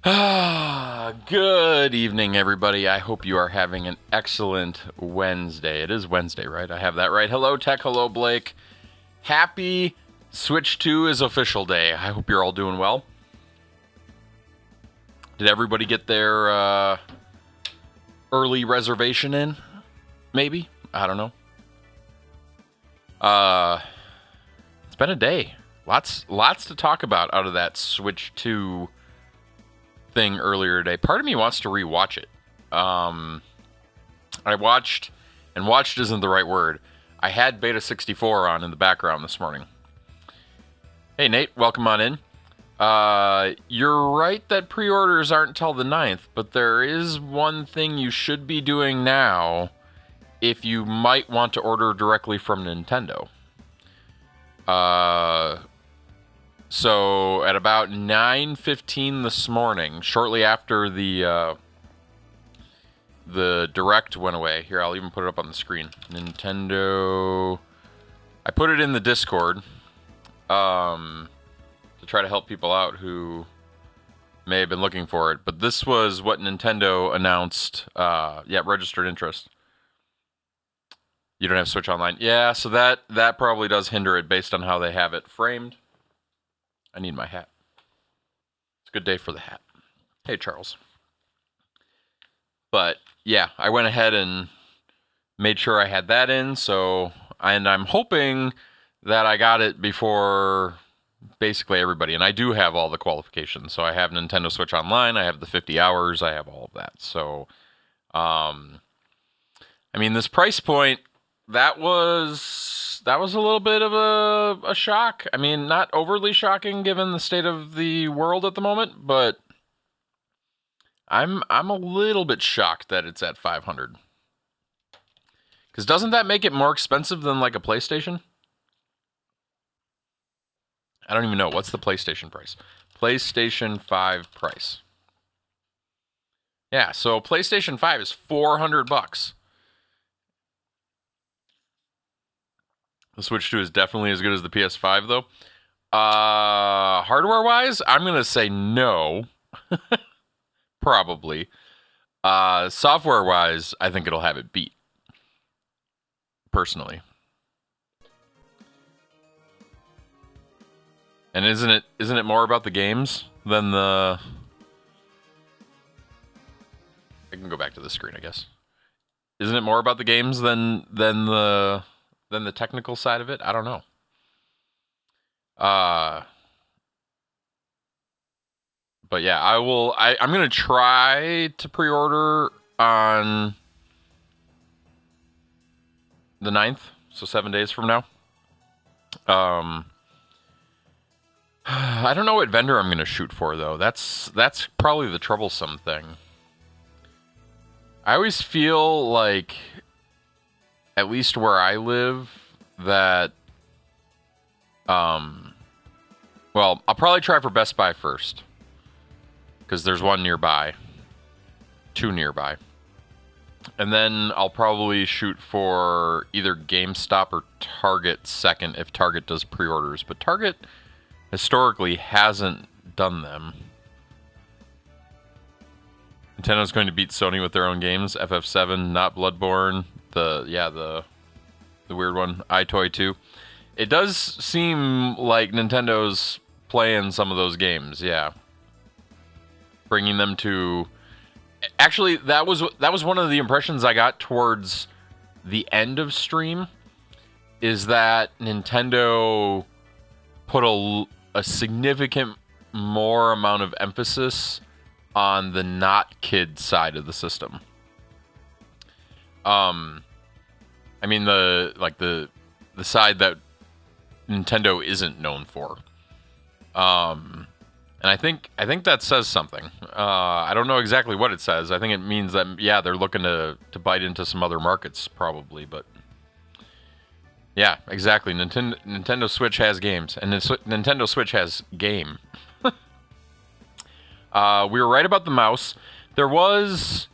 Good evening, everybody. I hope you are having an excellent Wednesday. It is Wednesday, right? I have that right. Hello, Tech. Hello, Blake. Happy Switch 2 is official day. I hope you're all doing well. Did everybody get their early reservation in? Maybe? I don't know. It's been a day. Lots to talk about out of that Switch 2 thing earlier today. Part of me wants to rewatch it. I watched, and watched isn't the right word. I had Beta 64 on in the background this morning. Hey, Nate, welcome on in. You're right that pre-orders aren't till the 9th, but there is one thing you should be doing now if you might want to order directly from Nintendo. So at about 9:15 this morning, shortly after the Direct went away. Here, I'll even put it up on the screen. Nintendo. I put it in the Discord to try to help people out who may have been looking for it. But this was what Nintendo announced. Registered interest. You don't have Switch Online. Yeah, so that probably does hinder it based on how they have it framed. I need my hat. It's a good day for the hat. Hey, Charles. But yeah, I went ahead and made sure I had that in. And I'm hoping that I got it before basically everybody. And I do have all the qualifications. So I have Nintendo Switch Online. I have the 50 hours. I have all of that. So, this price point, that was a little bit of a shock. Not overly shocking given the state of the world at the moment, but I'm a little bit shocked that it's at 500. Because doesn't that make it more expensive than like a PlayStation? I don't even know. What's the PlayStation price? PlayStation 5 price. Yeah, so PlayStation 5 is $400. The Switch 2 is definitely as good as the PS5, though. Hardware-wise, I'm going to say no. Probably. Software-wise, I think it'll have it beat. Personally. And isn't it more about the games than the... I can go back to the screen, I guess. Isn't it more about the games than the technical side of it? I don't know. But yeah, I'm gonna try to pre-order on the 9th, so 7 days from now. I don't know what vendor I'm gonna shoot for though. That's probably the troublesome thing. I always feel like, at least where I live, that I'll probably try for Best Buy first. Because there's one nearby. Two nearby. And then I'll probably shoot for either GameStop or Target second if Target does pre-orders. But Target historically hasn't done them. Nintendo's going to beat Sony with their own games. FF7, not Bloodborne. The weird one. iToy 2. It does seem like Nintendo's playing some of those games, yeah. Bringing them to... Actually, that was one of the impressions I got towards the end of stream, is that Nintendo put a significant more amount of emphasis on the not kid side of the system. The side that Nintendo isn't known for. And I think that says something. I don't know exactly what it says. I think it means that, yeah, they're looking to bite into some other markets, probably. But yeah, exactly. Nintendo Switch has games, and Nintendo Switch has game. We were right about the mouse. There was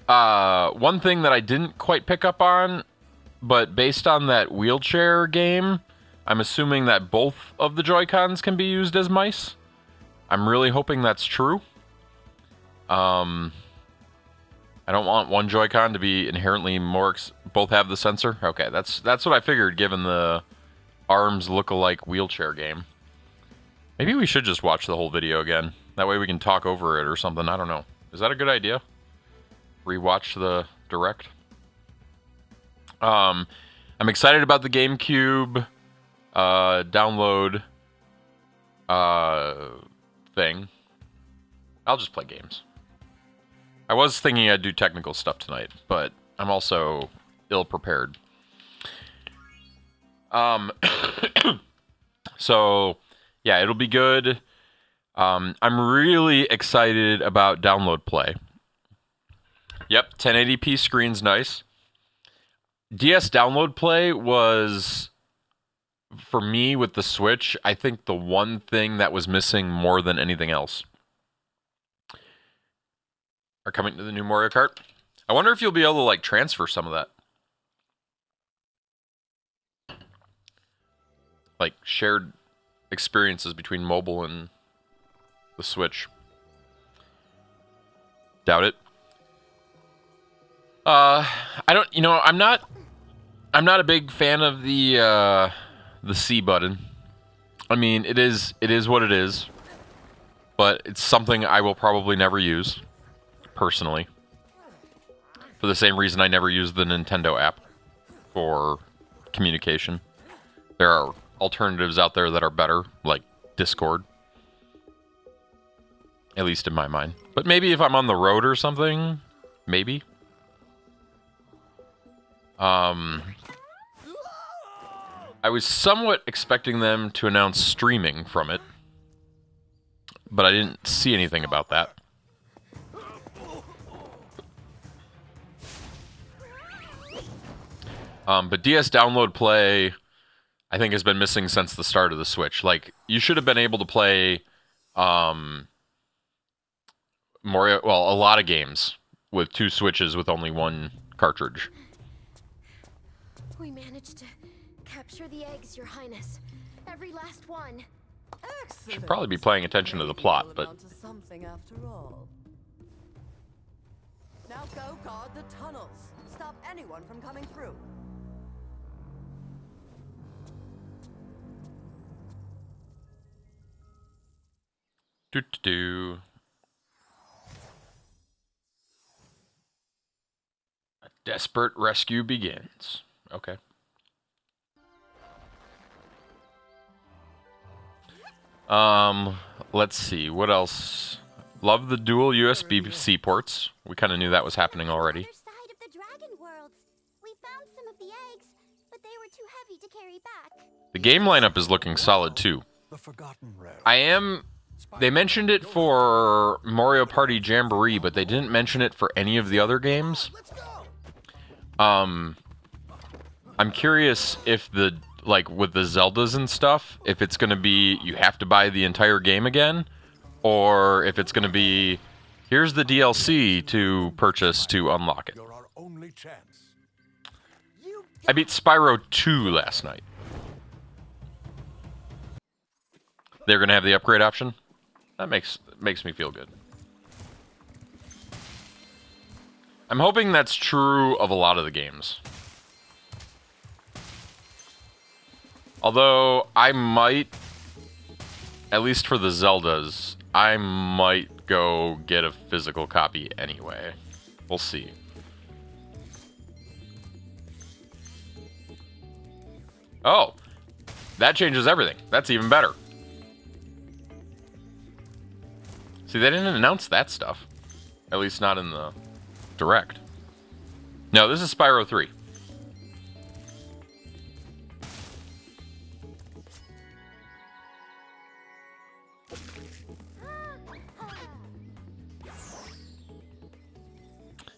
one thing that I didn't quite pick up on, but based on that wheelchair game, I'm assuming that both of the Joy-Cons can be used as mice. I'm really hoping that's true. I don't want one Joy-Con to be inherently more... both have the sensor? Okay, that's what I figured, given the ARMS look-alike wheelchair game. Maybe we should just watch the whole video again. That way we can talk over it or something. I don't know. Is that a good idea? Rewatch the Direct? I'm excited about the GameCube download thing. I'll just play games. I was thinking I'd do technical stuff tonight, but I'm also ill-prepared. So, yeah, it'll be good. I'm really excited about Download Play. Yep, 1080p screen's nice. DS Download Play was, for me with the Switch, I think the one thing that was missing more than anything else. Are coming to the new Mario Kart. I wonder if you'll be able to like transfer some of that. Like shared experiences between mobile and the Switch. Doubt it. I don't, I'm not a big fan of the C button. I mean, it is what it is, but it's something I will probably never use, personally. For the same reason I never use the Nintendo app for communication. There are alternatives out there that are better, like Discord. At least in my mind. But maybe if I'm on the road or something, maybe. I was somewhat expecting them to announce streaming from it, but I didn't see anything about that. But DS Download Play, I think, has been missing since the start of the Switch. Like, you should have been able to play Mario, well, a lot of games with 2 Switches with only 1 cartridge. We managed to capture the eggs, Your Highness. Every last one. Excellent. Should probably be paying attention to the plot, but... something after all. Now go guard the tunnels. Stop anyone from coming through. Do. A desperate rescue begins. Okay. Let's see. What else? Love the dual USB-C ports. We kind of knew that was happening already. Other side of the dragon worlds. We found some of the eggs, but they were too heavy to carry back. The game lineup is looking solid too. The Forgotten Realm. They mentioned it for Mario Party Jamboree, but they didn't mention it for any of the other games. I'm curious if with the Zeldas and stuff, if it's going to be you have to buy the entire game again, or if it's going to be here's the DLC to purchase to unlock it. You're our only chance. I beat Spyro 2 last night. They're going to have the upgrade option? That makes me feel good. I'm hoping that's true of a lot of the games. Although, I might, at least for the Zeldas, I might go get a physical copy anyway. We'll see. Oh, that changes everything. That's even better. See, they didn't announce that stuff. At least not in the Direct. No, this is Spyro 3.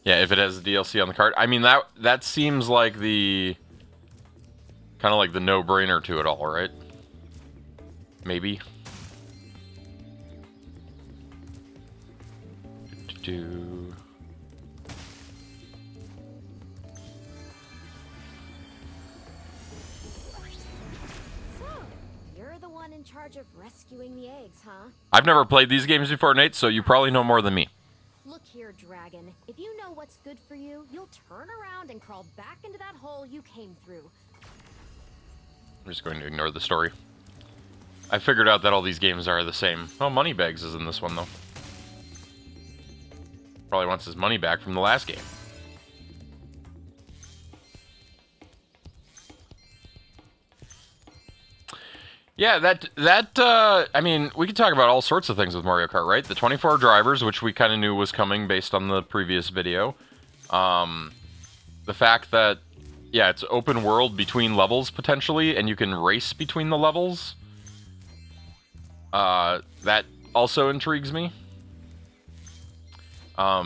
Yeah, if it has the DLC on the card. I mean, that seems like the... kind of like the no-brainer to it all, right? Maybe. So, you're the one in charge of rescuing the eggs, huh? I've never played these games before, Nate, so you probably know more than me. Look here, Dragon. If you know what's good for you, you'll turn around and crawl back into that hole you came through. I'm just going to ignore the story. I figured out that all these games are the same. Oh, Moneybags is in this one, though. Probably wants his money back from the last game. Yeah, I mean, we could talk about all sorts of things with Mario Kart, right? The 24 drivers, which we kind of knew was coming based on the previous video. The fact that, yeah, it's open world between levels, potentially, and you can race between the levels. That also intrigues me. I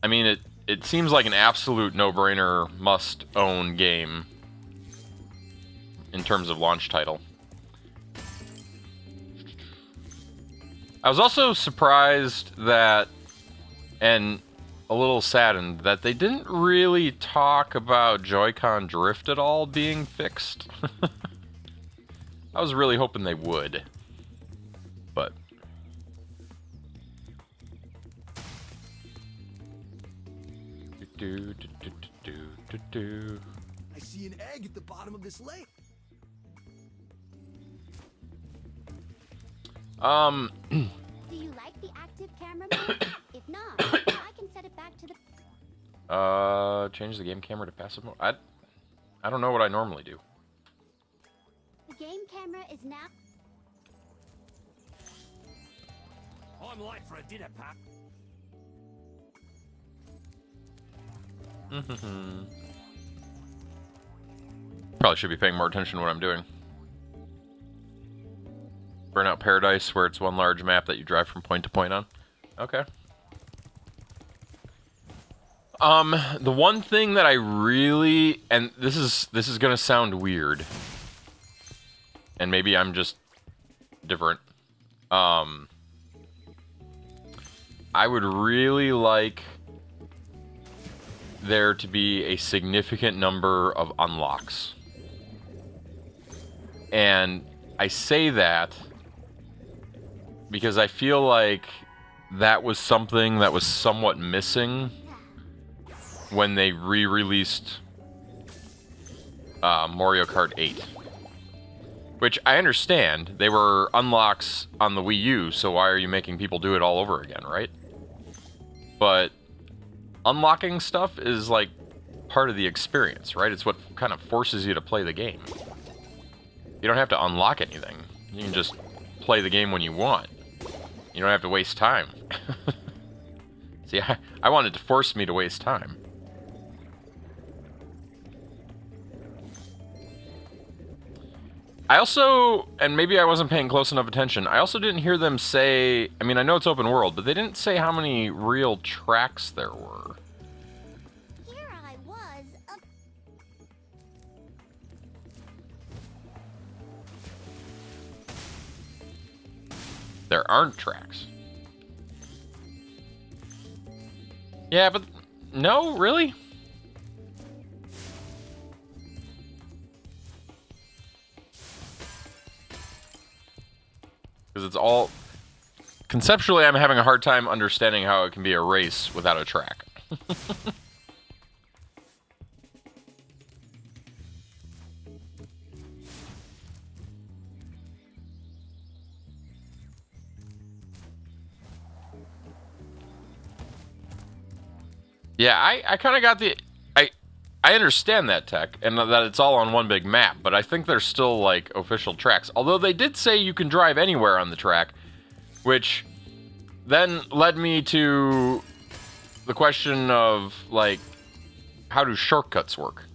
mean, it seems like an absolute no-brainer, must-own game in terms of launch title. I was also surprised that, and a little saddened, that they didn't really talk about Joy-Con drift at all being fixed. I was really hoping they would, but... I see an egg at the bottom of this lake. Do you like the active camera mode? If not, I can set it back to the... Change the game camera to passive mode? I don't know what I normally do. The game camera is now... I'm late for a dinner, Pap. Probably should be paying more attention to what I'm doing. Burnout Paradise, where it's one large map that you drive from point to point on. Okay. The one thing that I really, and this is gonna sound weird, and maybe I'm just different. I would really like there to be a significant number of unlocks. And I say that because I feel like that was something that was somewhat missing when they re-released Mario Kart 8. Which I understand, they were unlocks on the Wii U, so why are you making people do it all over again, right? But unlocking stuff is like part of the experience, right? It's what kind of forces you to play the game. You don't have to unlock anything. You can just play the game when you want. You don't have to waste time. See, I wanted to force me to waste time. I also, and maybe I wasn't paying close enough attention, I also didn't hear them say, I mean, I know it's open world, but they didn't say how many real tracks there were. Here I was, There aren't tracks. Yeah, but no, really? Because it's all... Conceptually, I'm having a hard time understanding how it can be a race without a track. Yeah, I kind of got the... I understand that tech, and that it's all on one big map, but I think there's still, like, official tracks. Although they did say you can drive anywhere on the track, which then led me to the question of, like, how do shortcuts work?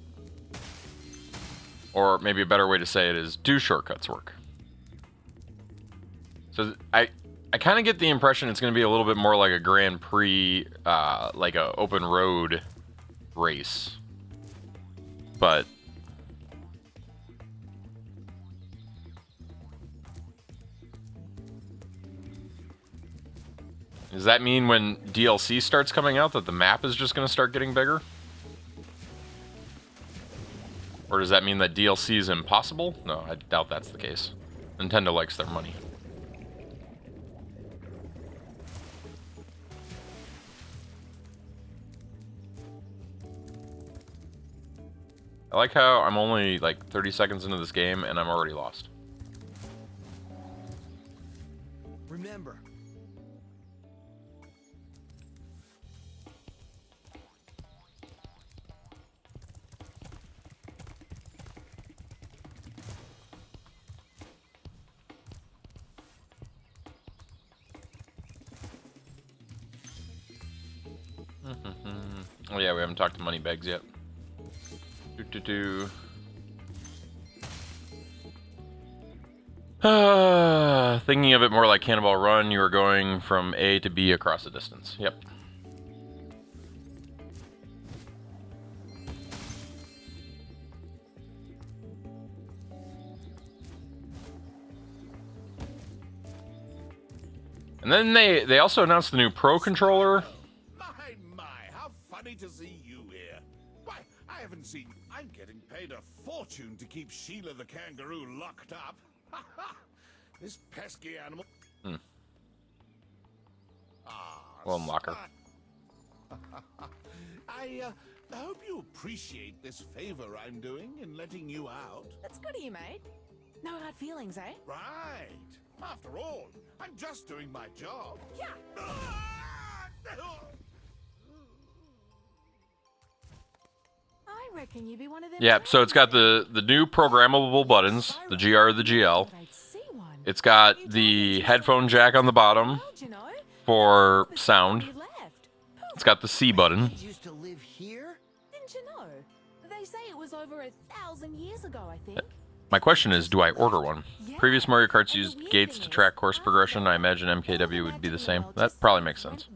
Or maybe a better way to say it is, do shortcuts work? So I kind of get the impression it's going to be a little bit more like a Grand Prix, like a open road race. But does that mean when DLC starts coming out that the map is just going to start getting bigger? Or does that mean that DLC is impossible? No, I doubt that's the case. Nintendo likes their money. like how I'm only like 30 seconds into this game and I'm already lost. Remember, Oh yeah, we haven't talked to Moneybags yet. Thinking of it more like Cannonball Run, you are going from A to B across the distance. Yep. And then they also announced the new Pro controller. My, how funny to see you here. Why, I haven't seen... I'm getting paid a fortune to keep Sheila the kangaroo locked up. This pesky animal... Ah, Well, unlocker. I hope you appreciate this favor I'm doing in letting you out. That's good of you, mate. No hard feelings, eh? Right. After all, I'm just doing my job. Yeah. I reckon you'd be one of them. Yeah, so it's got the new programmable buttons, the GR or the GL. It's got the headphone jack on the bottom for sound. It's got the C button. used to live here? Didn't you know? They say it was over 1,000 years ago, I think. My question is, do I order one? Previous Mario Karts used gates to track course progression. I imagine MKW would be the same. That probably makes sense.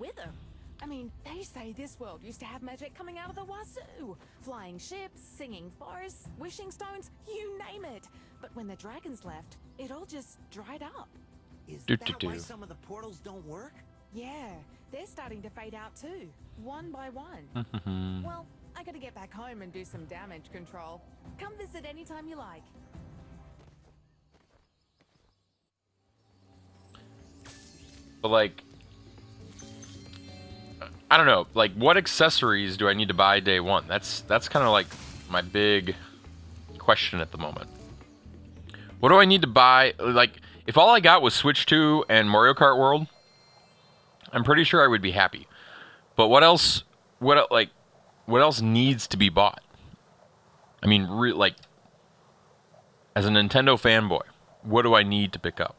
I mean, they say this world used to have magic coming out of the wazoo. Flying ships, singing forests, wishing stones, you name it. But when the dragons left, it all just dried up. Is Do, that do, do. why some of the portals don't work? Yeah, they're starting to fade out too, one by one. Well, I gotta get back home and do some damage control. Come visit anytime you like. But like, I don't know. Like, what accessories do I need to buy day one? That's kind of like my big question at the moment. What do I need to buy? Like, if all I got was Switch 2 and Mario Kart World, I'm pretty sure I would be happy. But what else? What else needs to be bought? I mean, like, as a Nintendo fanboy, what do I need to pick up?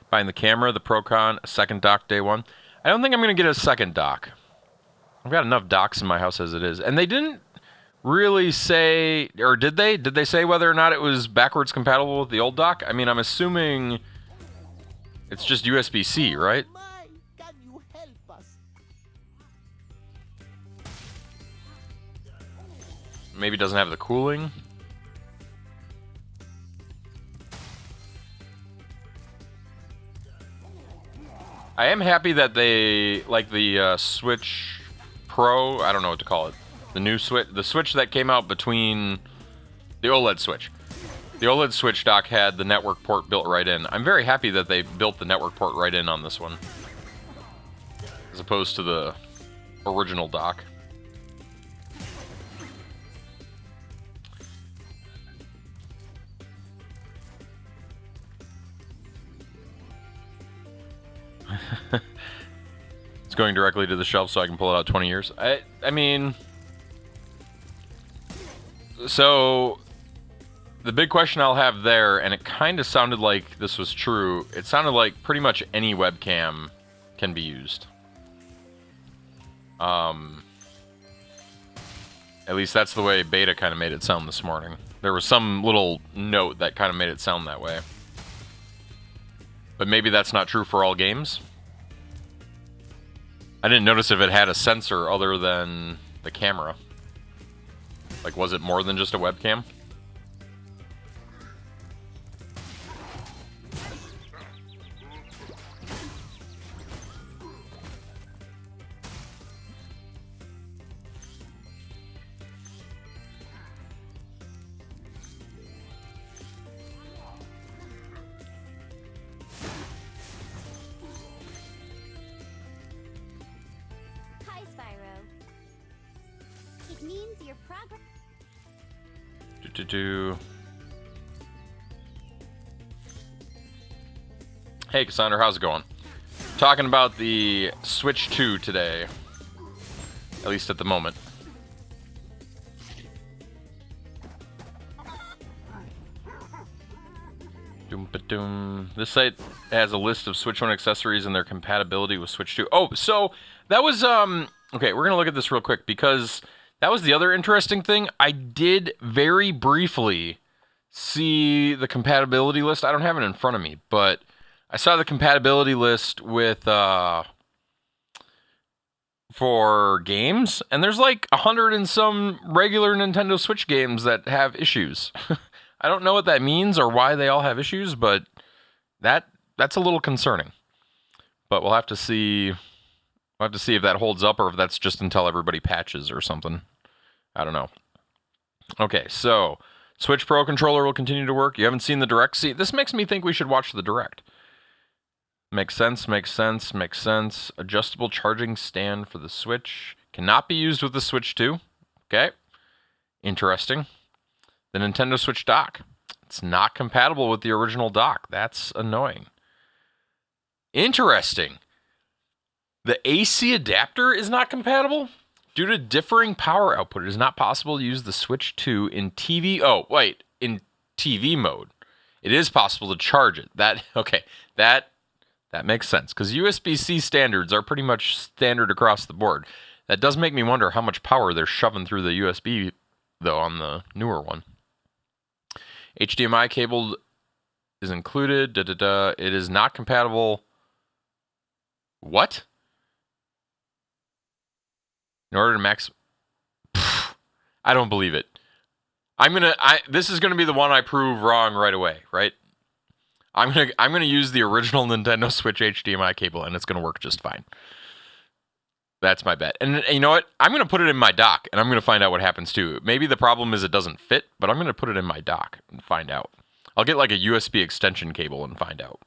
Buying the camera, the Procon, a second dock day one. I don't think I'm going to get a second dock. I've got enough docks in my house as it is. And they didn't really say, or did they? Did they say whether or not it was backwards compatible with the old dock? I mean, I'm assuming it's just USB-C, right? Can you help us? Maybe it doesn't have the cooling. I am happy that they, like the Switch Pro, I don't know what to call it. The new Switch, the Switch that came out between the OLED Switch. The OLED Switch dock had the network port built right in. I'm very happy that they built the network port right in on this one, as opposed to the original dock. It's going directly to the shelf so I can pull it out 20 years. I mean, so the big question I'll have there, and it kind of sounded like this was true, it sounded like pretty much any webcam can be used. At least that's the way Beta kind of made it sound this morning. There was some little note that kind of made it sound that way. But maybe that's not true for all games. I didn't notice if it had a sensor other than the camera. Like, was it more than just a webcam? Hi, Spyro. It means your progress. Hey, Cassandra, how's it going? Talking about the Switch 2 today. At least at the moment. Doom-ba-doom. This site has a list of Switch 1 accessories and their compatibility with Switch 2. Oh, so that was, okay, we're going to look at this real quick because that was the other interesting thing. I did very briefly see the compatibility list. I don't have it in front of me, but I saw the compatibility list with, for games, and there's like 100 and some regular Nintendo Switch games that have issues. I don't know what that means or why they all have issues, but that's a little concerning. But we'll have to see. We'll have to see if that holds up or if that's just until everybody patches or something. I don't know. Okay, so Switch Pro controller will continue to work. You haven't seen the Direct? See, this makes me think we should watch the Direct. Makes sense, makes sense, makes sense. Adjustable charging stand for the Switch. Cannot be used with the Switch 2. Okay. Interesting. The Nintendo Switch dock. It's not compatible with the original dock. That's annoying. Interesting. The AC adapter is not compatible? Due to differing power output, it is not possible to use the Switch 2 in TV... Oh, wait. In TV mode. It is possible to charge it. That makes sense. Because USB-C standards are pretty much standard across the board. That does make me wonder how much power they're shoving through the USB, though, on the newer one. HDMI cable is included. It is not compatible. What? In order to max... I don't believe it. This is gonna be the one I prove wrong right away, right? I'm gonna use the original Nintendo Switch HDMI cable, and it's gonna work just fine. That's my bet. And you know what? I'm going to put it in my dock, and I'm going to find out what happens too. Maybe the problem is it doesn't fit, but I'm going to put it in my dock and find out. I'll get like a USB extension cable and find out.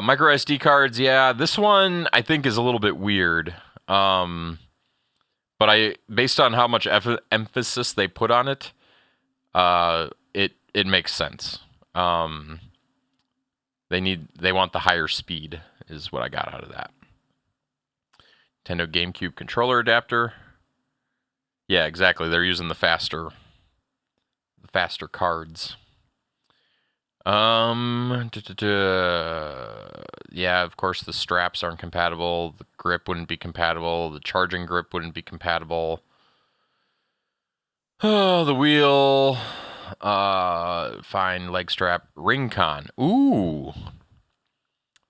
Micro SD cards, yeah. This one I think is a little bit weird. But based on how much emphasis they put on it, it makes sense. They want the higher speed is what I got out of that. Nintendo GameCube controller adapter. Yeah, exactly. They're using the faster cards. Yeah, of course the straps aren't compatible. The grip wouldn't be compatible. The charging grip wouldn't be compatible. Oh, the wheel. Fine. Leg strap. Ring-Con. Ooh.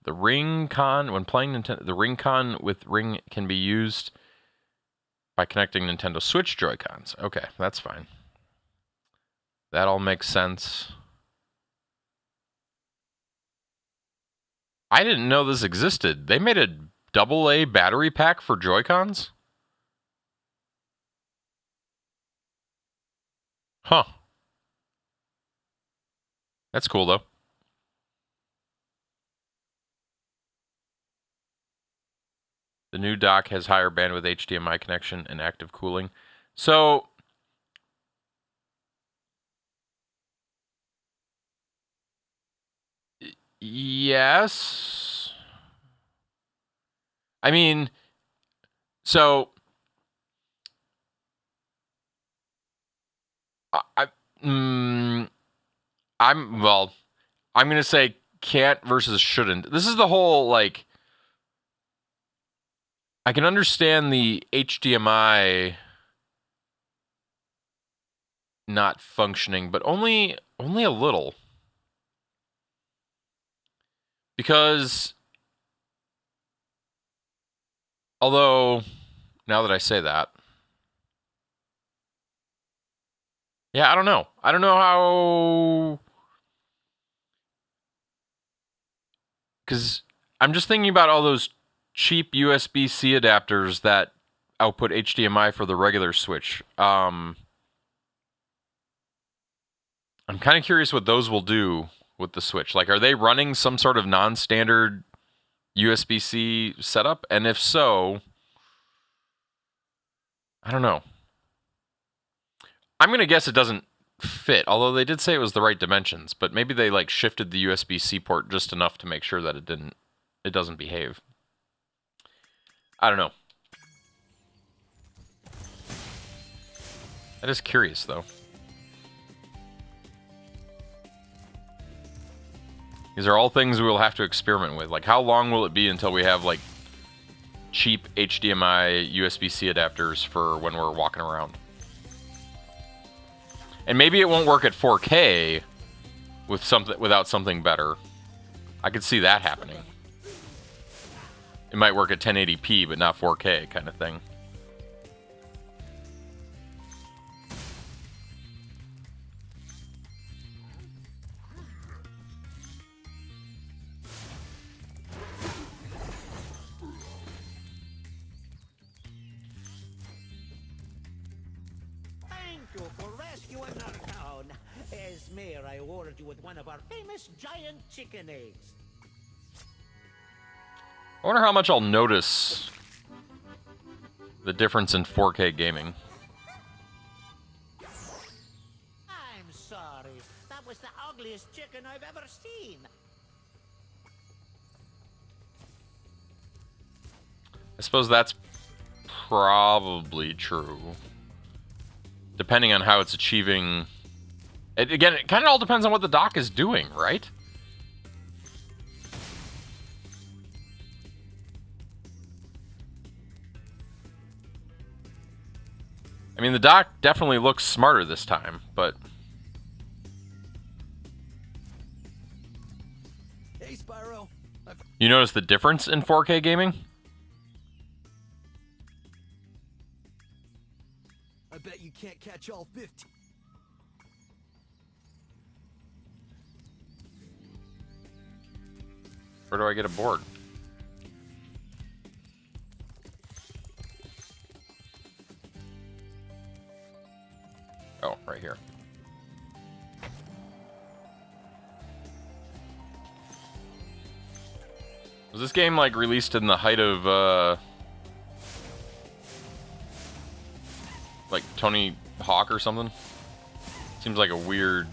The Ring-Con, when playing Nintendo, the Ring-Con with Ring can be used by connecting Nintendo Switch Joy-Cons. Okay, that's fine. That all makes sense. I didn't know this existed. They made a AA battery pack for Joy-Cons? Huh. That's cool, though. The new dock has higher bandwidth HDMI connection and active cooling. So, yes. I mean, so I'm going to say can't versus shouldn't. This is the whole, like, I can understand the HDMI not functioning, but only a little. Because, although, now that I say that, yeah, I don't know. I don't know how... Because I'm just thinking about all those cheap USB-C adapters that output HDMI for the regular Switch. I'm kind of curious what those will do with the Switch. Like, are they running some sort of non-standard USB-C setup? And if so, I don't know. I'm going to guess it doesn't fit. Although they did say it was the right dimensions, but maybe they like shifted the USB-C port just enough to make sure that it doesn't behave. I don't know. That is curious, though. These are all things we will have to experiment with. Like, how long will it be until we have, like, cheap HDMI USB-C adapters for when we're walking around? And maybe it won't work at 4K without something better. I could see that happening. It might work at 1080p, but not 4K kind of thing. Thank you for rescuing our town. As mayor, I awarded you with one of our famous giant chicken eggs. I wonder how much I'll notice the difference in 4K gaming. I'm sorry. That was the ugliest chicken I've ever seen. I suppose that's probably true. Depending on how it's achieving... Again, it kind of all depends on what the dock is doing, right? I mean, the dock definitely looks smarter this time, but... Hey, Spyro. You notice the difference in 4K gaming? I bet you can't catch all 50. Where do I get a board? Oh, right here. Was this game like released in the height of like Tony Hawk or something? Seems like a weird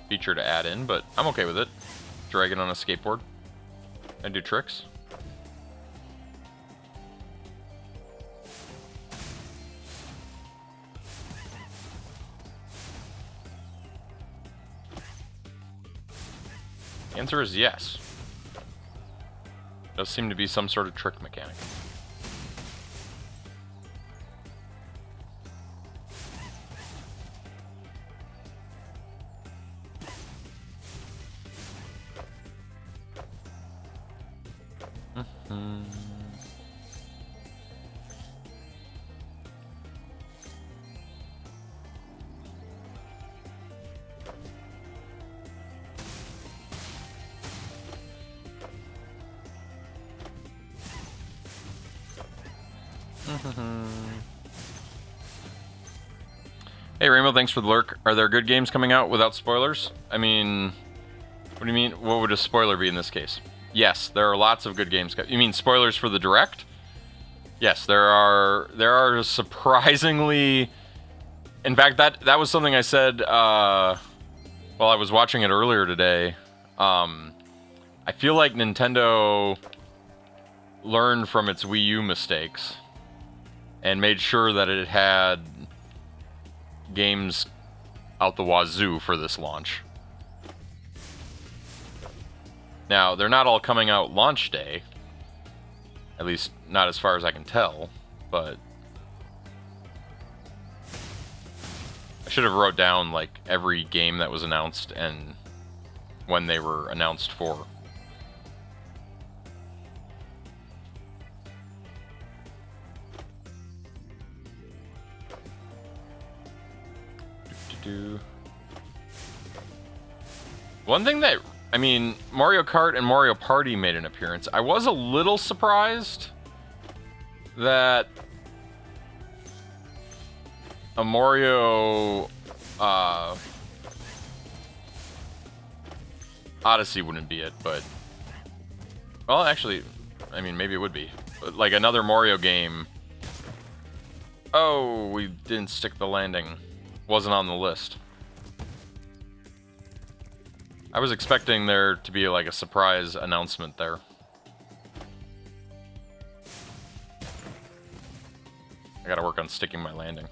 feature to add in, but I'm okay with it. Dragging on a skateboard and do tricks. The answer is yes. Does seem to be some sort of trick mechanic. Hey Rainbow, thanks for the lurk. Are there good games coming out without spoilers? I mean, what do you mean? What would a spoiler be in this case? Yes, there are lots of good games. You mean spoilers for the direct? Yes, there are surprisingly. In fact, that was something I said while I was watching it earlier today. I feel like Nintendo learned from its Wii U mistakes and made sure that it had games out the wazoo for this launch. Now, they're not all coming out launch day. At least, not as far as I can tell, but... I should have wrote down, like, every game that was announced and when they were announced for. One thing that, I mean, Mario Kart and Mario Party made an appearance. I was a little surprised that a Mario Odyssey wouldn't be it, but well, actually, I mean, maybe it would be. But like another Mario game. Oh, we didn't stick the landing. Wasn't on the list. I was expecting there to be like a surprise announcement there. I gotta work on sticking my landing.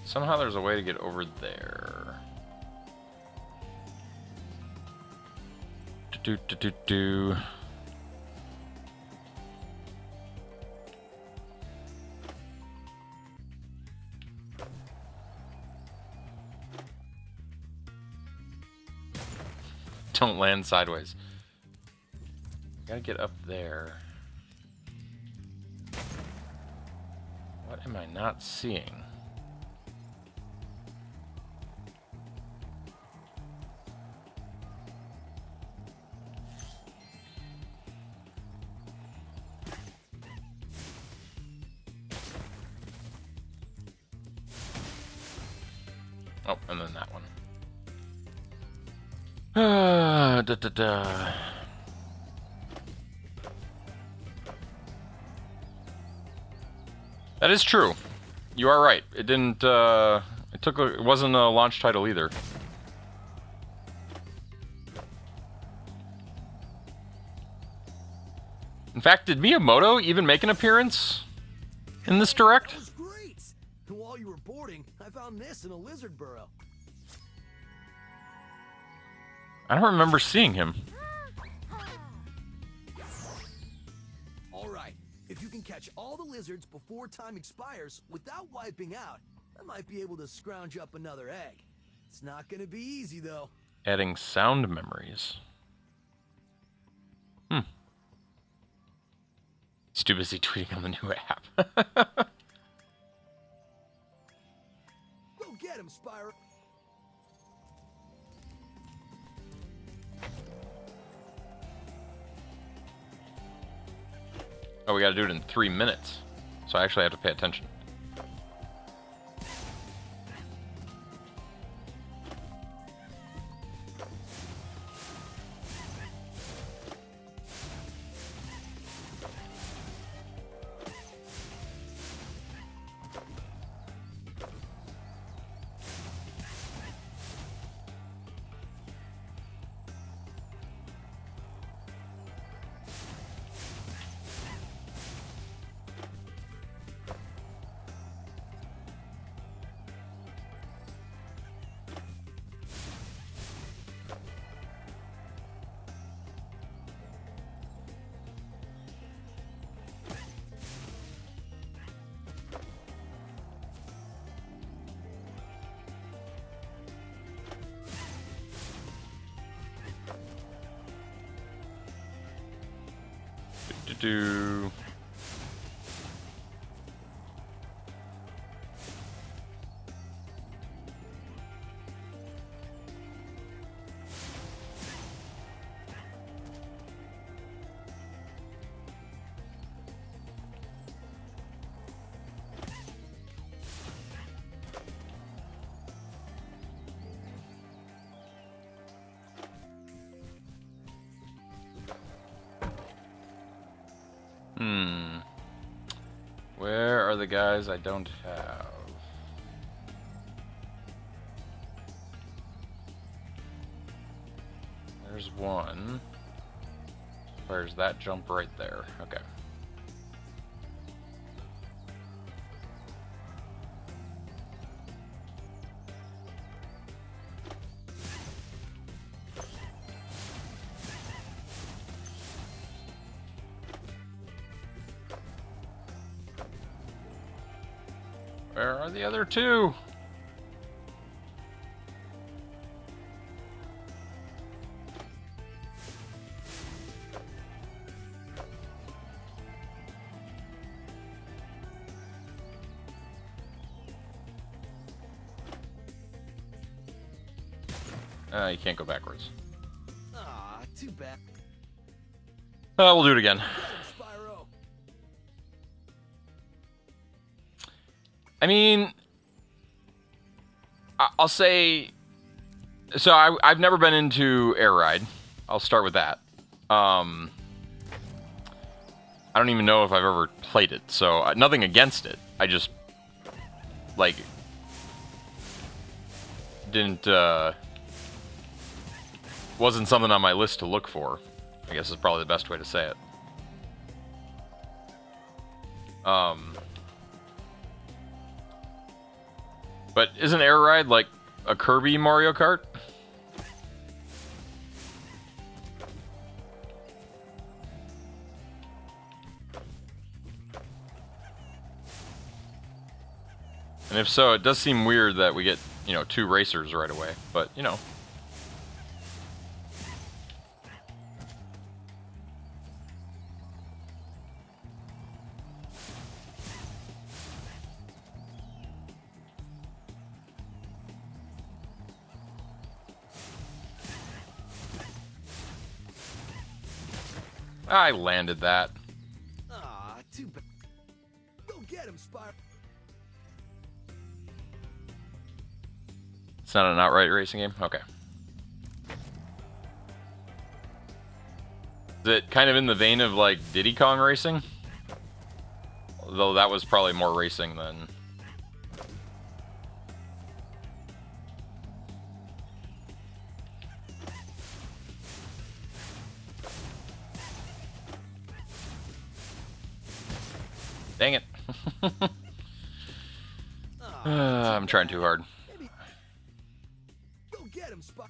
Somehow there's a way to get over there. Don't land sideways. Gotta get up there. What am I not seeing? Oh, and then that one. That is true. You are right. It didn't, it wasn't a launch title either. In fact, did Miyamoto even make an appearance in this direct? That was great. And while you were boarding, I found this in a lizard burrow. I don't remember seeing him. All right. If you can catch all the lizards before time expires without wiping out, I might be able to scrounge up another egg. It's not gonna be easy, though. Adding sound memories. He's too busy tweeting on the new app. Go get him, Spyro. Oh, we gotta do it in 3 minutes. So I actually have to pay attention. Do. Where are the guys I don't have? There's one. Where's that jump right there? Okay. Where are the other two? You can't go backwards. Ah, too bad. We'll do it again. Spyro. I mean, I'll say So I've never been into Air Ride. I'll start with that. I don't even know if I've ever played it, so nothing against it. I just, like, didn't, wasn't something on my list to look for, I guess is probably the best way to say it. But isn't Air Ride like a Kirby Mario Kart? And if so, it does seem weird that we get, you know, 2 racers right away, but, you know. I landed that. Ah, too bad. Go get him, Spyro. It's not an outright racing game? Okay. Is it kind of in the vein of, like, Diddy Kong Racing? Though that was probably more racing than... Dang it. I'm trying too hard. Go get him, Spyro.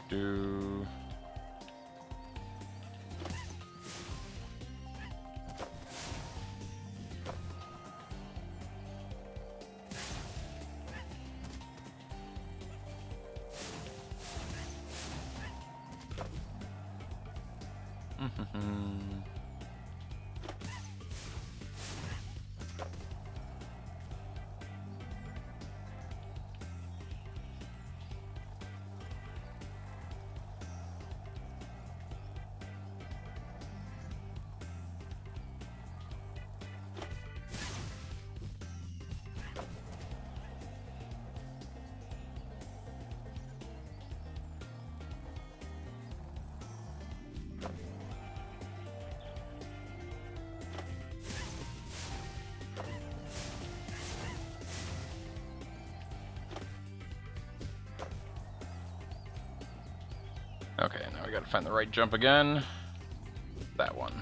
Do... Okay, now we gotta find the right jump again. That one.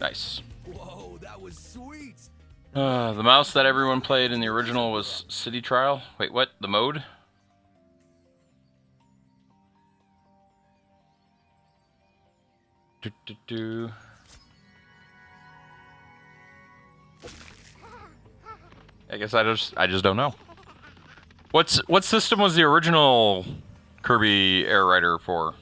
Nice. Whoa, that was sweet. The mouse that everyone played in the original was City Trial. Wait, what? The mode? Do. I guess I just don't know. What system was the original Kirby Air Rider for?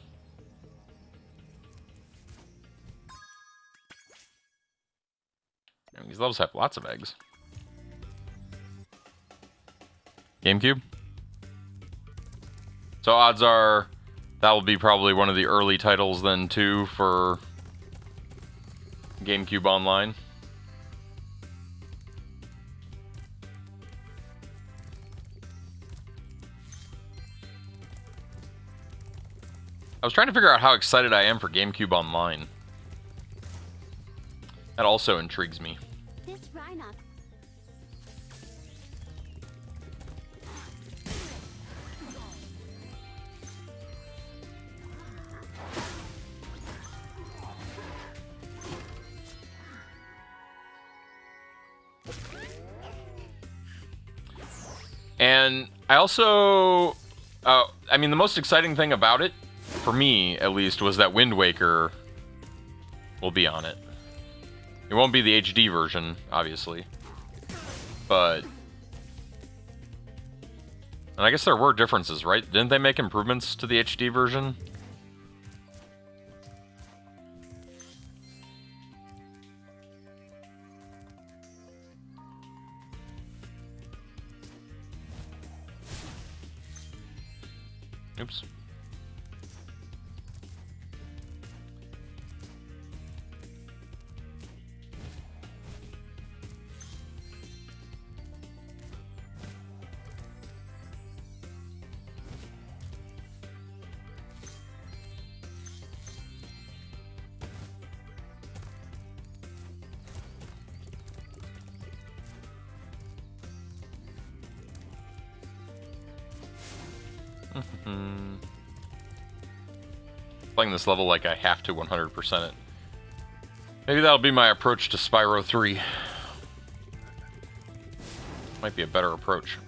I mean, these levels have lots of eggs. GameCube? So odds are that will be probably one of the early titles then too for GameCube Online. I was trying to figure out how excited I am for GameCube Online. That also intrigues me. This Rhinox. And I also I mean, the most exciting thing about it, for me at least, was that Wind Waker will be on it. It won't be the HD version, obviously. But... And I guess there were differences, right? Didn't they make improvements to the HD version? Oops. Playing this level like I have to 100% it. Maybe that'll be my approach to Spyro 3. Might be a better approach.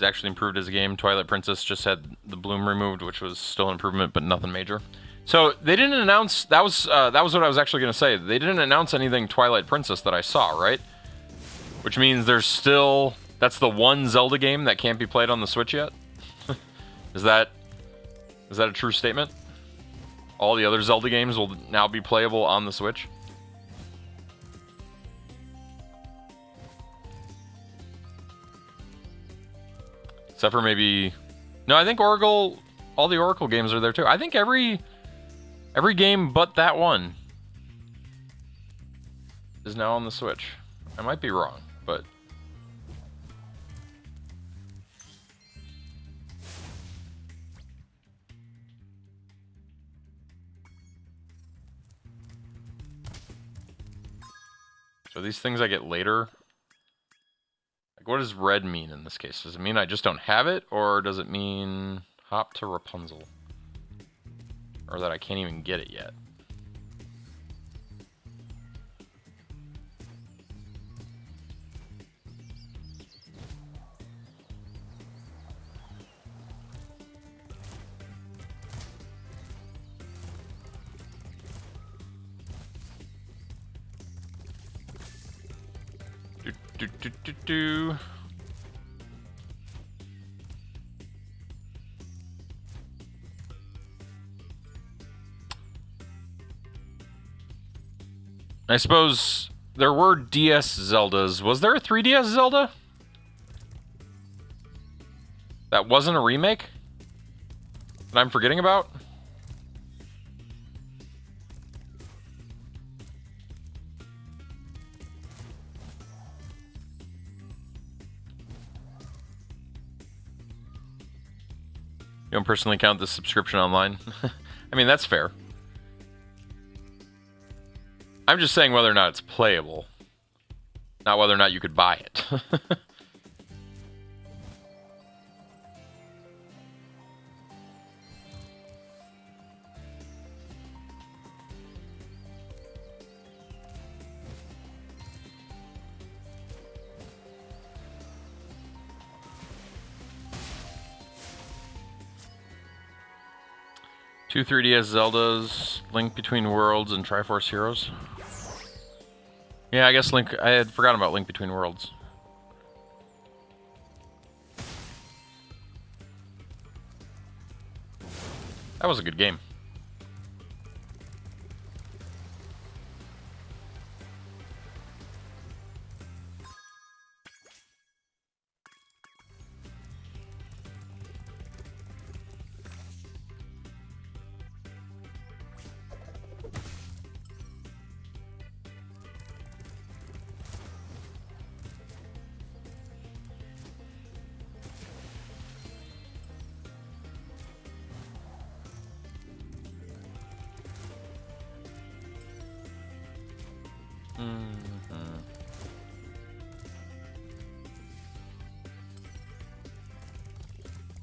Actually improved as a game. Twilight Princess just had the bloom removed, which was still an improvement, but nothing major. So they didn't announce. That was what I was actually going to say. They didn't announce anything Twilight Princess that I saw, right? Which means there's still. That's the one Zelda game that can't be played on the Switch yet. Is that a true statement? All the other Zelda games will now be playable on the Switch. Except for maybe... No, I think Oracle... All the Oracle games are there too. I think every game but that one is now on the Switch. I might be wrong, but... So these things I get later... Like, what does red mean in this case? Does it mean I just don't have it, or does it mean hop to Rapunzel? Or that I can't even get it yet? Do. I suppose there were DS Zeldas. Was there a 3DS Zelda? That wasn't a remake? That I'm forgetting about? You don't personally count this subscription online? I mean, that's fair. I'm just saying whether or not it's playable. Not whether or not you could buy it. Two 3DS Zeldas, Link Between Worlds, and Triforce Heroes. Yeah, I guess Link... I had forgotten about Link Between Worlds. That was a good game.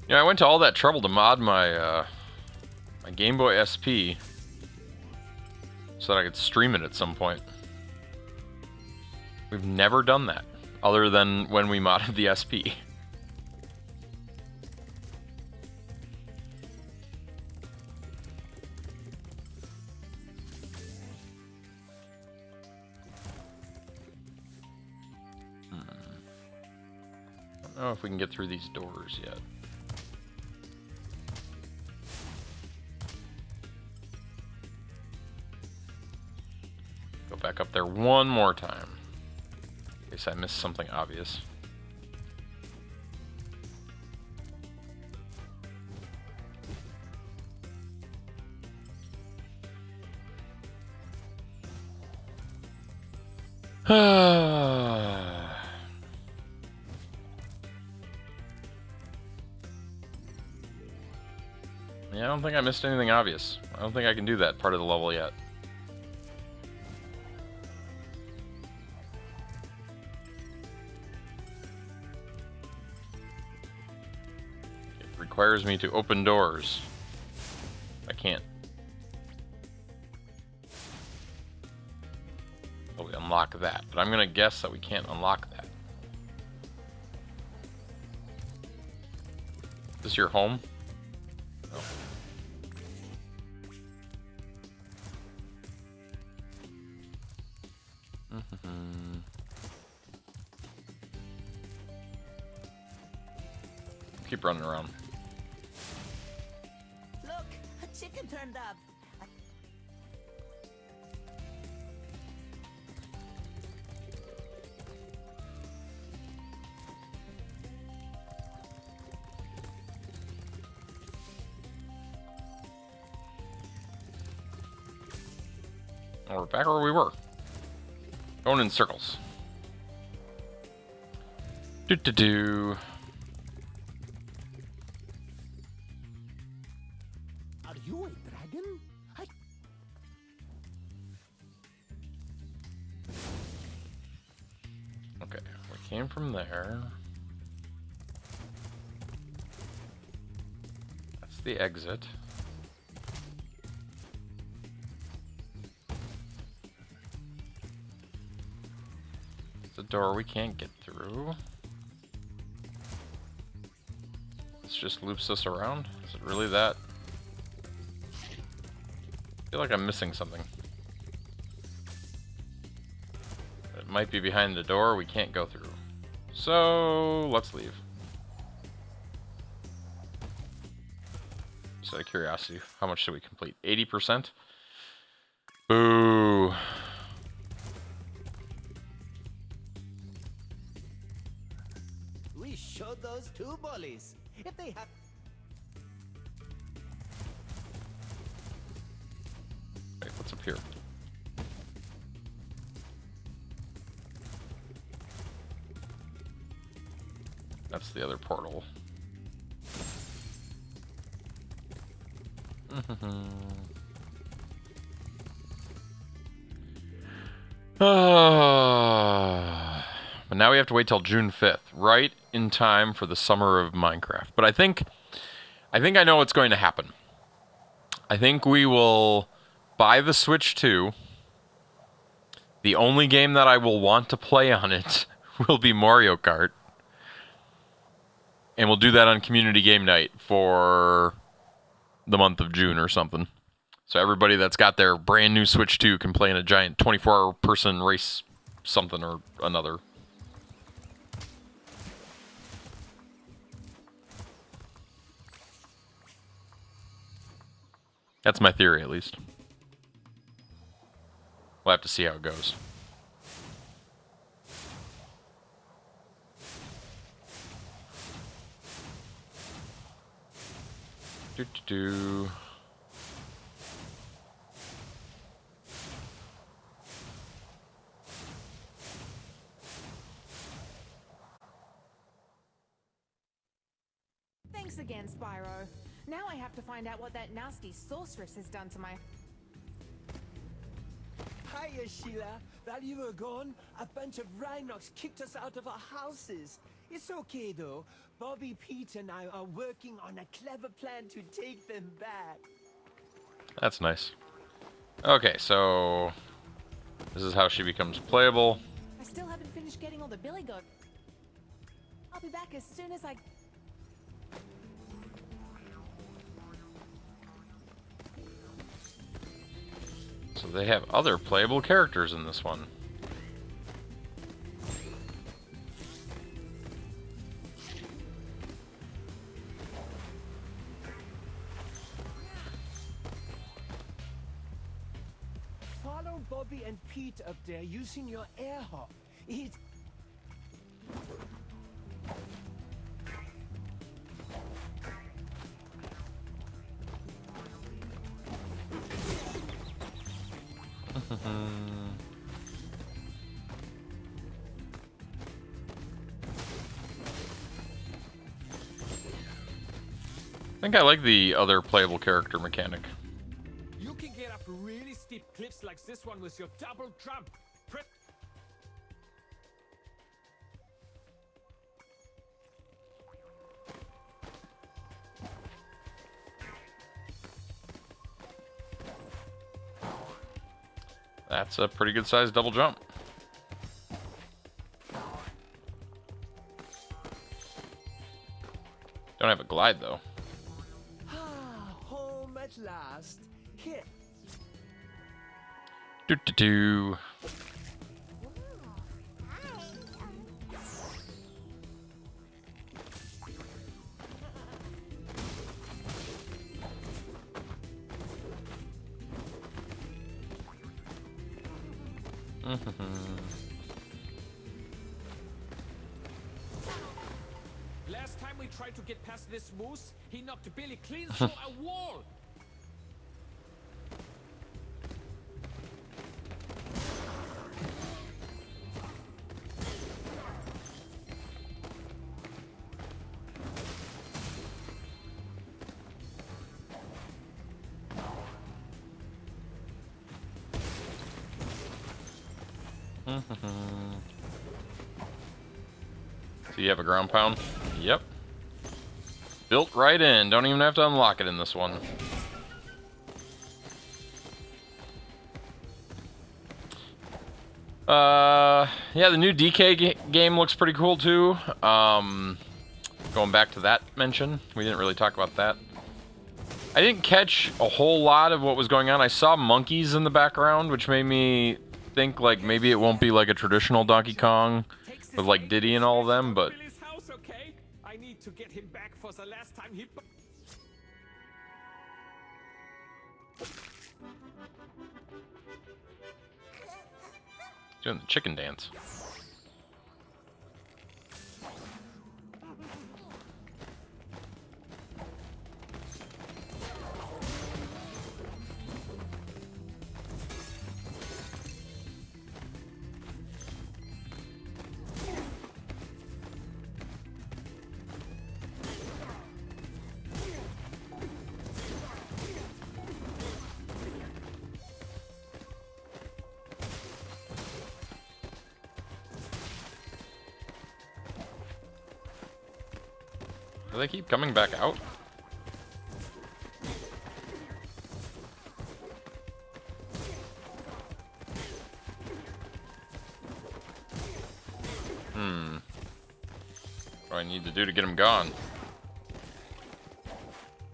Yeah, I went to all that trouble to mod my my Game Boy SP so that I could stream it at some point. We've never done that, other than when we modded the SP. I don't know if we can get through these doors yet. Go back up there one more time. In case I missed something obvious. Yeah, I don't think I missed anything obvious. I don't think I can do that part of the level yet. It requires me to open doors. I can't. Oh, we unlock that, but I'm gonna guess that we can't unlock that. Is this your home? Oh. Keep running around. Look, a chicken turned up. Oh, we're back where we were. Going in circles. Do. Are you a dragon? Okay, we came from there. That's the exit. It's a door we can't get through. This just loops us around? Is it really that? I feel like I'm missing something. It might be behind the door we can't go through. So, let's leave. Just out of curiosity, how much did we complete? 80%? Boo. We showed those two bullies. If they have... Wait, what's up here? That's the other portal. But now we have to wait till June 5th, right in time for the summer of Minecraft. But I think I know what's going to happen. I think we will buy the Switch 2. The only game that I will want to play on it will be Mario Kart. And we'll do that on community game night for the month of June or something. So everybody that's got their brand new Switch 2 can play in a giant 24-hour person race something or another. That's my theory, at least. We'll have to see how it goes. Do. Thanks again, Spyro. Now I have to find out what that nasty sorceress has done to my... Hiya, Sheila. While you were gone, a bunch of Rhinox kicked us out of our houses. It's okay though. Bobby, Pete, and I are working on a clever plan to take them back. That's nice. Okay, so this is how she becomes playable. I still haven't finished getting all the billy goat. I'll be back as soon as I... So they have other playable characters in this one. Follow Bobby and Pete up there using your air hop. It's... I think I like the other playable character mechanic. You can get up really steep cliffs like this one with your double jump. That's a pretty good sized double jump. Don't have a glide though. Home at last. Here. Do do do. Last time we tried to get past this moose, he knocked Billy clean through a wall. So you have a ground pound? Yep. Built right in. Don't even have to unlock it in this one. Yeah, the new DK game looks pretty cool too. Going back to that mention, we didn't really talk about that. I didn't catch a whole lot of what was going on. I saw monkeys in the background, which made me think like maybe it won't be like a traditional Donkey Kong with like Diddy and all of them, but Billy's house, okay? I need to get him back for the last time he... doing the chicken dance. Do they keep coming back out? What do I need to do to get him gone?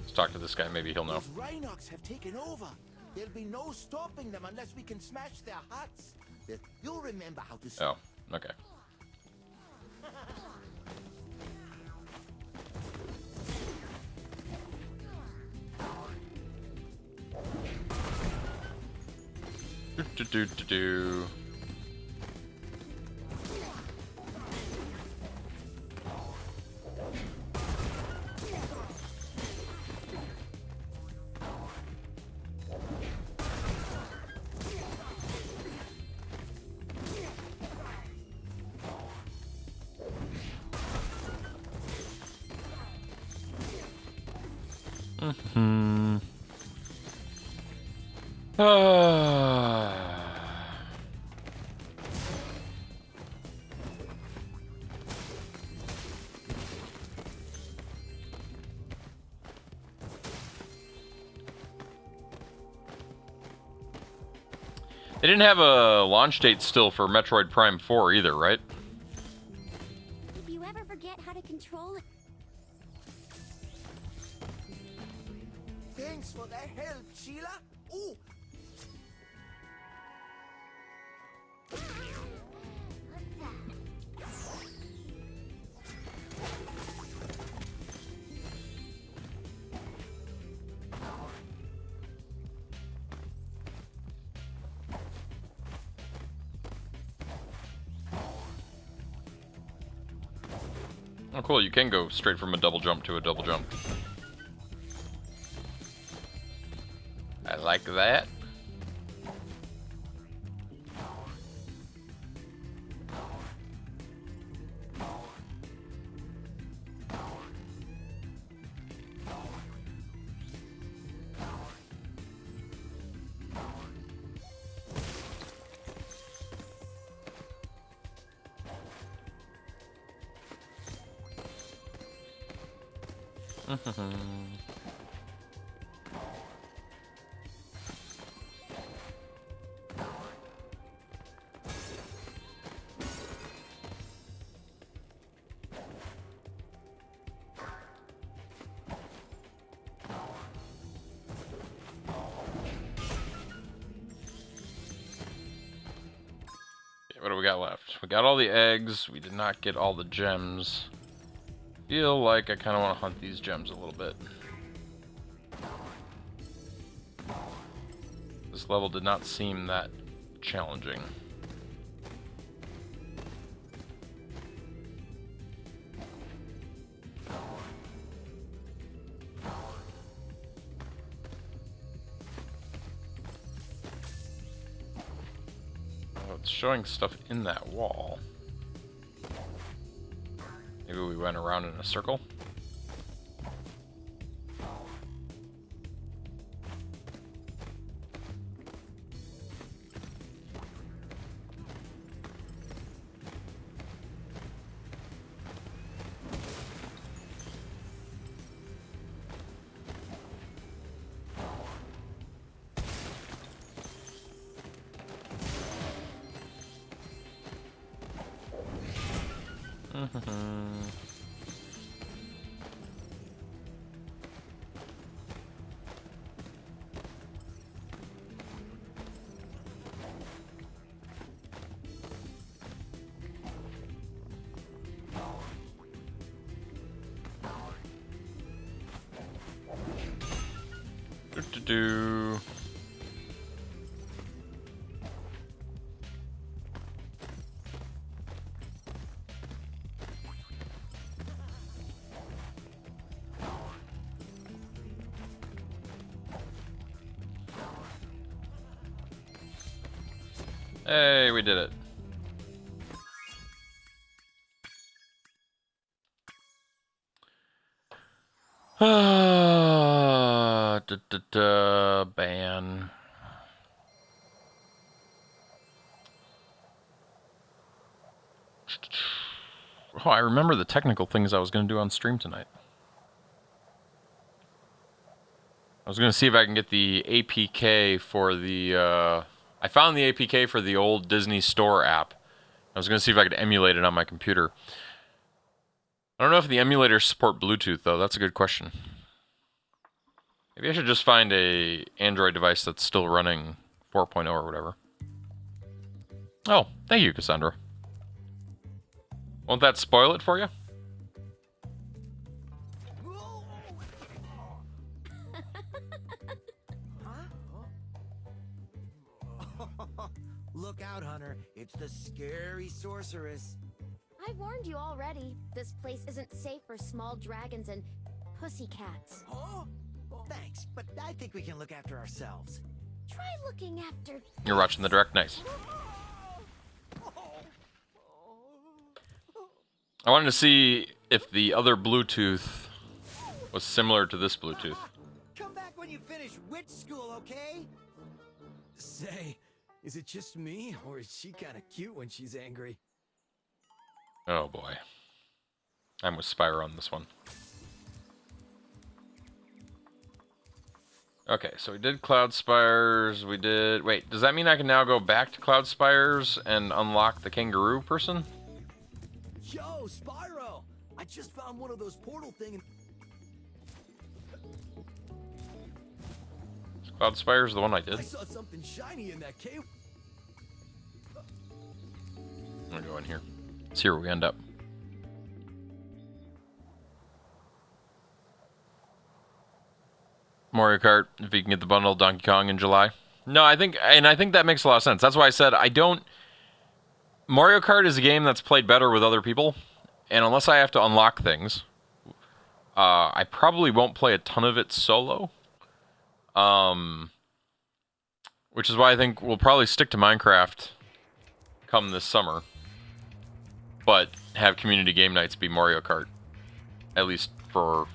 Let's talk to this guy, maybe he'll know. Those Rhinox have taken over. There'll be no stopping them unless we can smash their huts. You'll remember how to... Oh, okay. Do. They didn't have a launch date still for Metroid Prime 4 either, right? If you ever forget how to control it. Thanks for the help, Sheila. Ooh, Oh, cool. You can go straight from a double jump to a double jump. I like that. What do we got left? We got all the eggs. We did not get all the gems. Feel like I kind of want to hunt these gems a little bit. This level did not seem that challenging. Oh, it's showing stuff in that wall. Maybe we went around in a circle. Do. Hey, we did it. Ban. Oh, I remember the technical things I was going to do on stream tonight. I was going to see if I can get the APK for the, I found the APK for the old Disney Store app. I was going to see if I could emulate it on my computer. I don't know if the emulators support Bluetooth, though. That's a good question. Maybe I should just find a Android device that's still running 4.0 or whatever. Oh, thank you, Cassandra. Won't that spoil it for you? Look out, Hunter. It's the scary sorceress. I've warned you already. This place isn't safe for small dragons and pussycats. Huh? Thanks, but I think we can look after ourselves. Try looking after. You're watching the direct, nice. I wanted to see if the other Bluetooth was similar to this Bluetooth. Come back when you finish witch school, okay? Say, is it just me, or is she kind of cute when she's angry? Oh boy. I'm with Spyro on this one. Okay, so we did Cloud Spires. We did... Wait, does that mean I can now go back to Cloud Spires and unlock the kangaroo person? Yo, Spyro! I just found one of those portal things. Cloud Spires the one I did? I saw something shiny in that cave. I'm gonna go in here. See where we end up. Mario Kart, if you can get the bundle, Donkey Kong in July. No, I think that makes a lot of sense. That's why I said I don't... Mario Kart is a game that's played better with other people, and unless I have to unlock things, I probably won't play a ton of it solo. Which is why I think we'll probably stick to Minecraft come this summer, but have community game nights be Mario Kart, at least for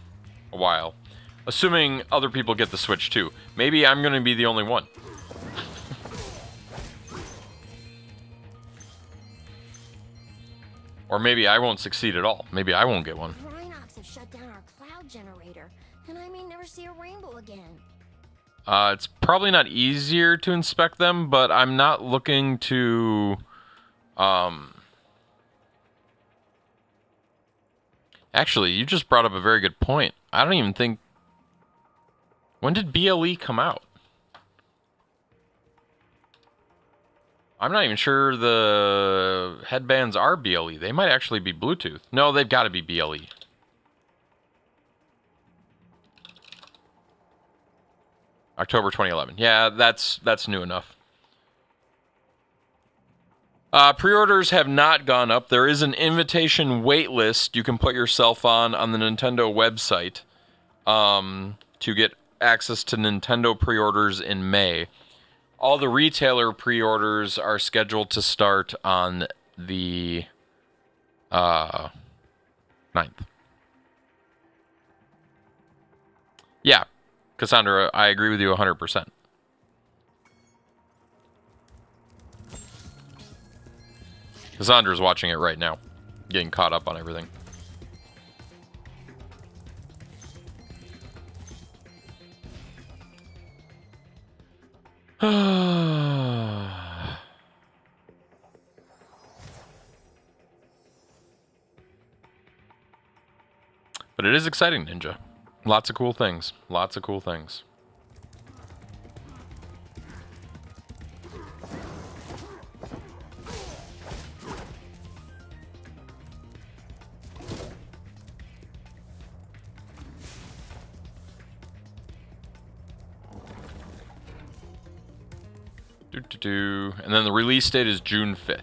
a while. Assuming other people get the Switch too. Maybe I'm going to be the only one. Or maybe I won't succeed at all. Maybe I won't get one. Rhinox have shut down our cloud generator, and I may never see a rainbow again. It's probably not easier to inspect them, but I'm not looking to... Actually, you just brought up a very good point. I don't even think... When did BLE come out? I'm not even sure the headbands are BLE. They might actually be Bluetooth. No, they've got to be BLE. October 2011. Yeah, that's new enough. Pre-orders have not gone up. There is an invitation wait list you can put yourself on the Nintendo website to get access to Nintendo pre-orders in May. All the retailer pre-orders are scheduled to start on the 9th. Yeah, Cassandra, I agree with you 100%. Cassandra's watching it right now, getting caught up on everything. But it is exciting, Ninja. Lots of cool things. Lots of cool things. And then the release date is June 5th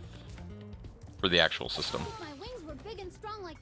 for the actual system. My wings were big and strong like...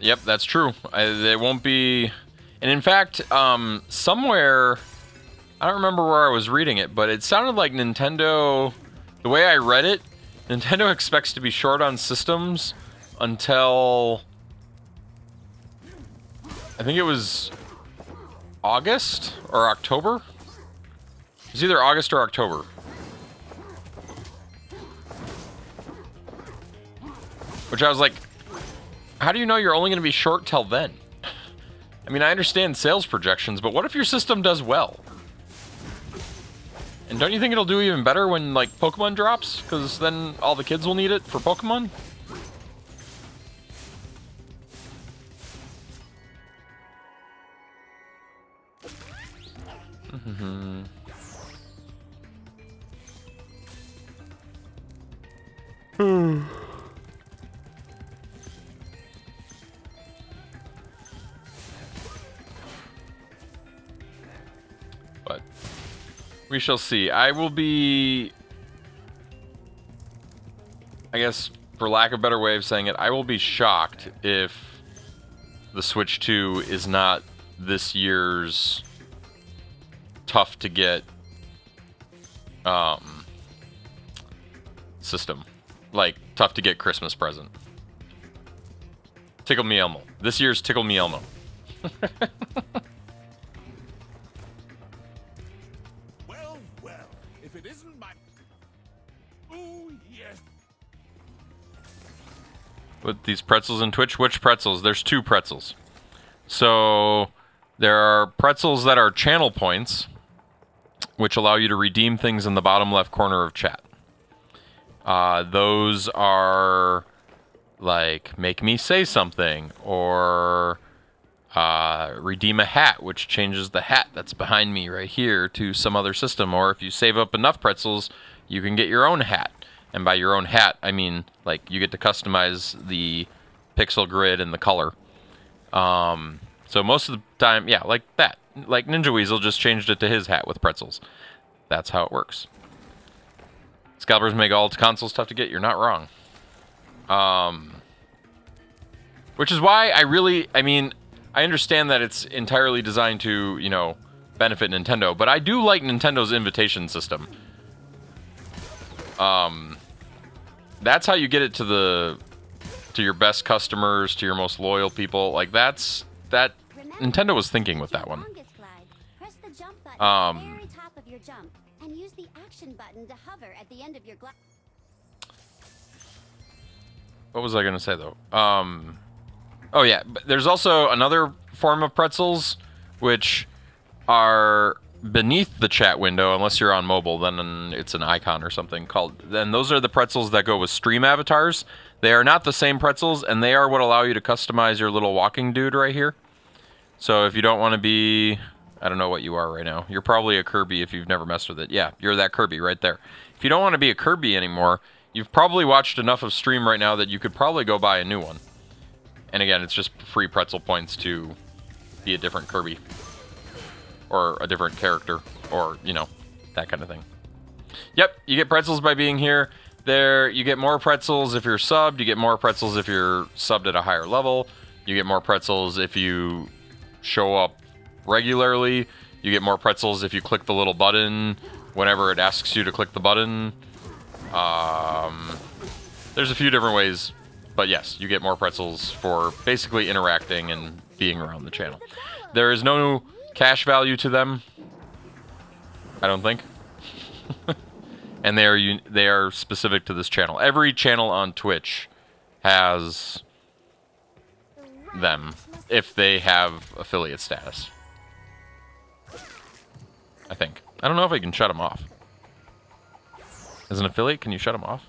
Yep, that's true. There won't be... And in fact, somewhere... I don't remember where I was reading it, but it sounded like Nintendo... The way I read it, Nintendo expects to be short on systems until... I think it was August or October? It was either August or October. Which I was like... How do you know you're only going to be short till then? I mean, I understand sales projections, but what if your system does well? And don't you think it'll do even better when, like, Pokemon drops? Because then all the kids will need it for Pokemon? But we shall see. I will be I guess, for lack of a better way of saying it, I will be shocked if the Switch 2 is not this year's tough to get system. Like, tough to get Christmas present. Tickle Me Elmo. This year's Tickle Me Elmo. Well, well, if it isn't my... Oh, yes. With these pretzels in Twitch, which pretzels? There's 2 pretzels. So, there are pretzels that are channel points, which allow you to redeem things in the bottom left corner of chat. Those are like make me say something, or redeem a hat, which changes the hat that's behind me right here to some other system. Or if you save up enough pretzels, you can get your own hat. And by your own hat, I mean like you get to customize the pixel grid and the color. So most of the time, yeah, like that. Like Ninja Weasel just changed it to his hat with pretzels. That's how it works. Scalpers make all consoles tough to get. You're not wrong. Which is why I mean, I understand that it's entirely designed to, you know, benefit Nintendo, but I do like Nintendo's invitation system. That's how you get it to your best customers, to your most loyal people. Like that Nintendo was thinking with that one. Press the jump button at the very top of your jump and use the action button to hover at the end of your glide. What was I going to say, though? Oh, yeah. But there's also another form of pretzels, which are beneath the chat window. Unless you're on mobile, then it's an icon or something called. Then those are the pretzels that go with stream avatars. They are not the same pretzels, and they are what allow you to customize your little walking dude right here. So if you don't want to be... I don't know what you are right now. You're probably a Kirby if you've never messed with it. Yeah, you're that Kirby right there. If you don't want to be a Kirby anymore, you've probably watched enough of stream right now that you could probably go buy a new one. And again, it's just free pretzel points to be a different Kirby. Or a different character. Or, you know, that kind of thing. Yep, you get pretzels by being here. There, you get more pretzels if you're subbed. You get more pretzels if you're subbed at a higher level. You get more pretzels if you show up regularly. You get more pretzels if you click the little button whenever it asks you to click the button. There's a few different ways, but yes, you get more pretzels for basically interacting and being around the channel. There is no cash value to them, I don't think. And they are specific to this channel. Every channel on Twitch has them if they have affiliate status. I think. I don't know if I can shut them off. As an affiliate, can you shut them off?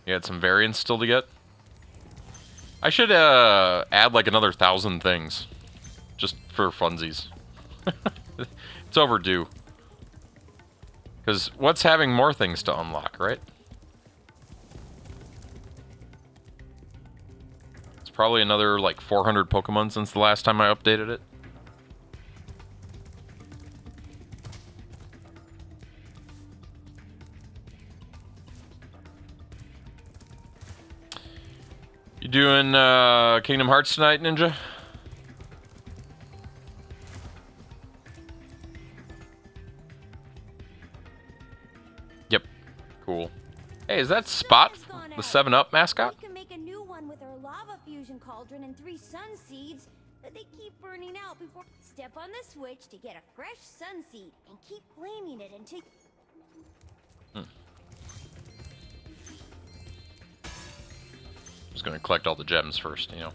You had some variants still to get. I should add like another 1,000 things. Just for funsies. It's overdue. Because what's having more things to unlock, right? It's probably another like 400 Pokemon since the last time I updated it. You doing Kingdom Hearts tonight, Ninja? Yep. Cool. Hey, is that Spot, the 7-Up mascot? We can make a new one with our lava fusion cauldron and 3 sun seeds, but they keep burning out before. Step on the switch to get a fresh sun seed and keep flaming it until. Just gonna collect all the gems first, you know.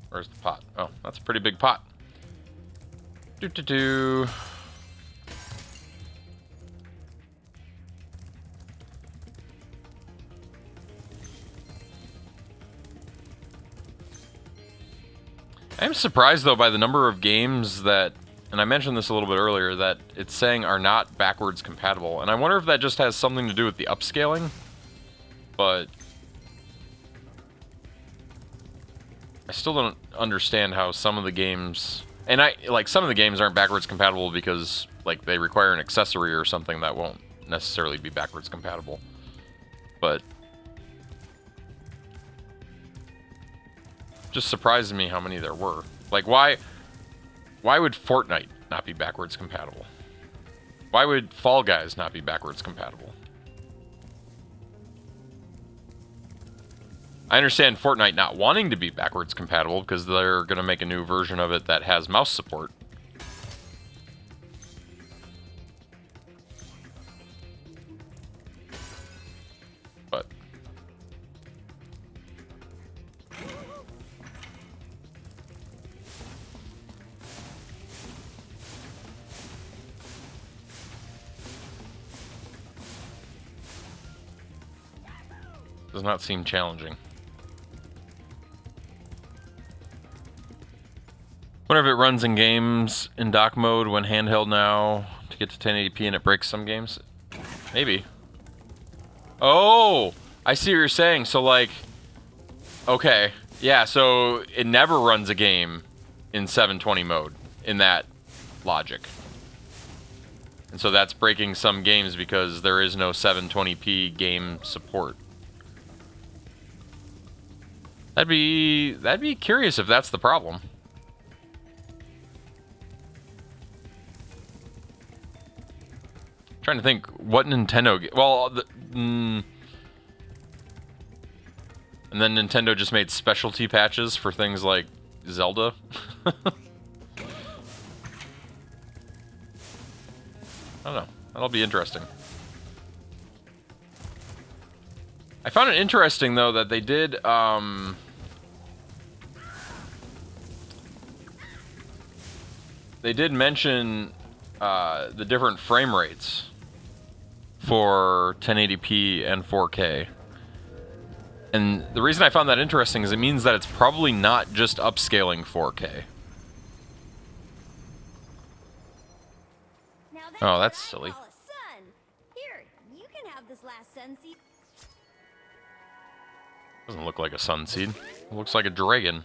Where's the pot? Oh, that's a pretty big pot. Do. I'm surprised though by the number of games that, and I mentioned this a little bit earlier, that it's saying are not backwards compatible. And I wonder if that just has something to do with the upscaling. But I still don't understand how some of the games, and some of the games aren't backwards compatible because like they require an accessory or something that won't necessarily be backwards compatible. But just surprises me how many there were. Like why would Fortnite not be backwards compatible? Why would Fall Guys not be backwards compatible? I understand Fortnite not wanting to be backwards compatible because they're going to make a new version of it that has mouse support. But does not seem challenging. Wonder if it runs in games in dock mode when handheld now to get to 1080p and it breaks some games. Maybe. Oh, I see what you're saying. So like, okay, yeah. So it never runs a game in 720 mode in that logic, and so that's breaking some games because there is no 720p game support. That'd be curious if that's the problem. Trying to think what Nintendo. And then Nintendo just made specialty patches for things like Zelda. I don't know. That'll be interesting. I found it interesting though that they did. They did mention the different frame rates for 1080p and 4K. And the reason I found that interesting is it means that it's probably not just upscaling 4K. Now Oh, that's what I silly. call a sun. Here, you can have this last sunseed. Doesn't look like a sunseed. It looks like a dragon.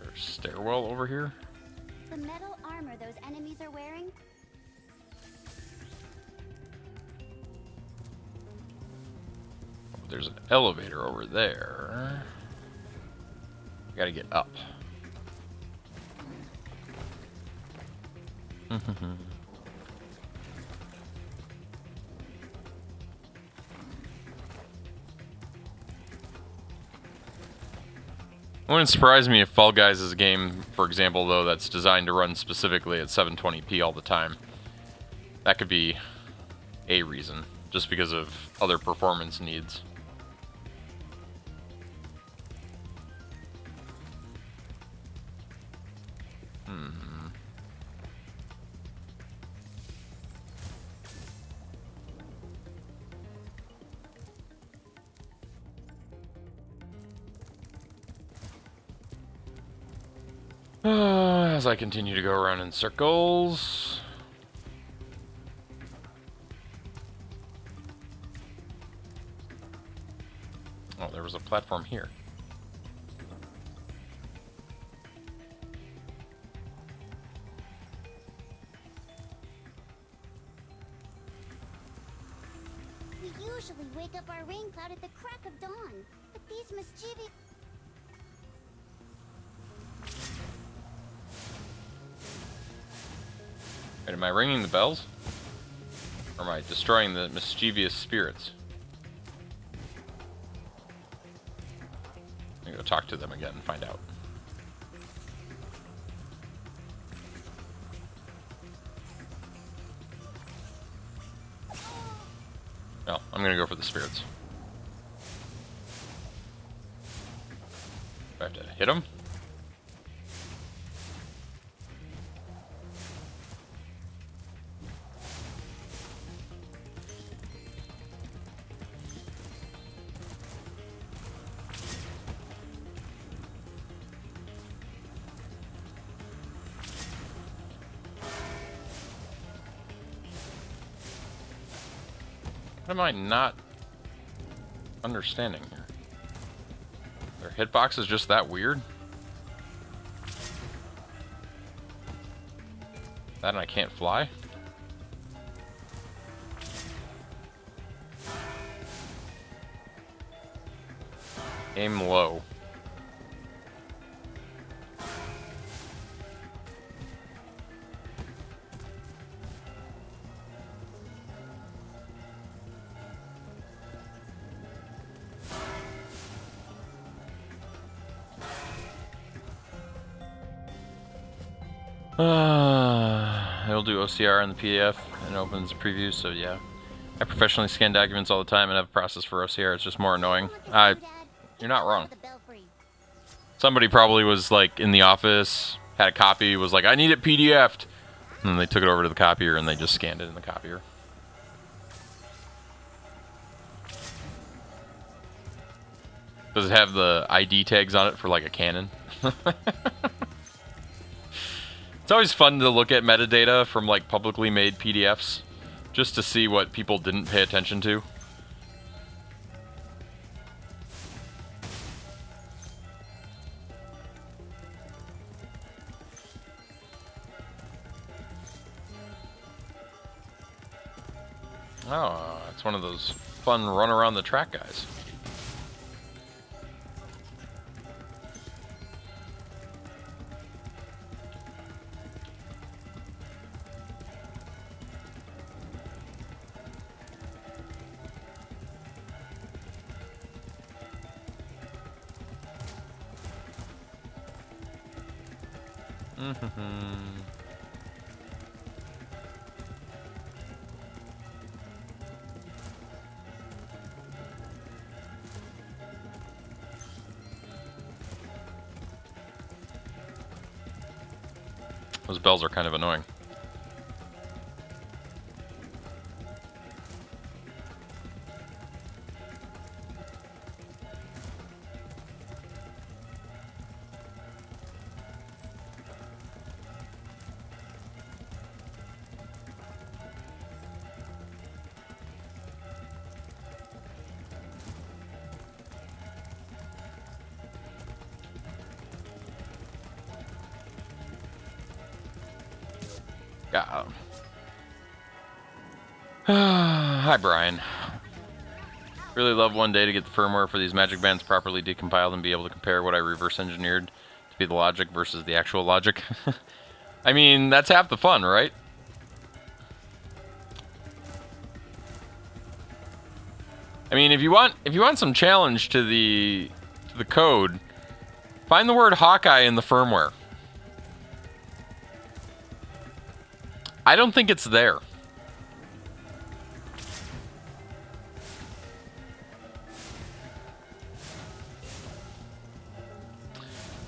There's stairwell over here. The metal armor those enemies are wearing. There's an elevator over there. Gotta get up. It wouldn't surprise me if Fall Guys is a game, for example, though, that's designed to run specifically at 720p all the time. That could be a reason, just because of other performance needs. As I continue to go around in circles. Oh, there was a platform here. We usually wake up our rain cloud at the crack of dawn, but these mischievous... Wait, am I ringing the bells? Or am I destroying the mischievous spirits? I'm gonna go talk to them again and find out. Well, I'm gonna go for the spirits. I have to hit him? What am I not understanding here? Their hitbox is just that weird? That and I can't fly? Aim low. It'll do OCR on the PDF and opens the preview, so yeah. I professionally scan documents all the time and have a process for OCR. It's just more annoying. You're not wrong. Somebody probably was like in the office, had a copy, was like, I need it PDF'd. And then they took it over to the copier and they just scanned it in the copier. Does it have the ID tags on it for like a Canon? It's always fun to look at metadata from like publicly made PDFs just to see what people didn't pay attention to. Oh, it's one of those fun run around the track guys. Those bells are kind of annoying. Hi, Brian. Really love one day to get the firmware for these magic bands properly decompiled and be able to compare what I reverse engineered to be the logic versus the actual logic. I mean, that's half the fun, right? I mean, if you want some challenge to the code, find the word Hawkeye in the firmware. I don't think it's there.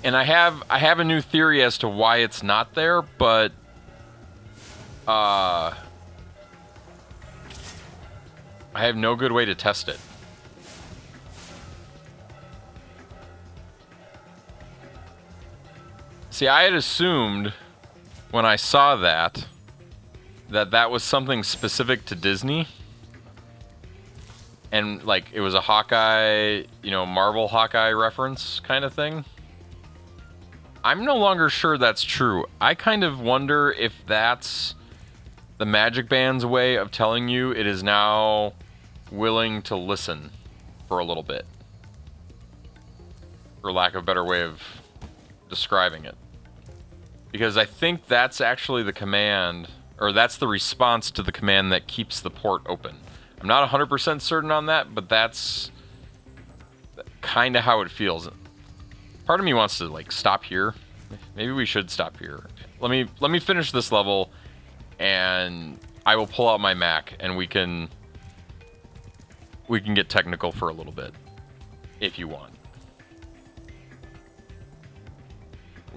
And I have a new theory as to why it's not there, but I have no good way to test it. See, I had assumed when I saw that was something specific to Disney. And like it was a Hawkeye, you know, Marvel Hawkeye reference kind of thing. I'm no longer sure that's true. I kind of wonder if that's the Magic Band's way of telling you it is now willing to listen for a little bit. For lack of a better way of describing it. Because I think that's actually the command, or that's the response to the command that keeps the port open. I'm not 100% certain on that, but that's kind of how it feels. Part of me wants to like stop here. Maybe we should stop here. Let me finish this level, and I will pull out my Mac, and we can get technical for a little bit, if you want.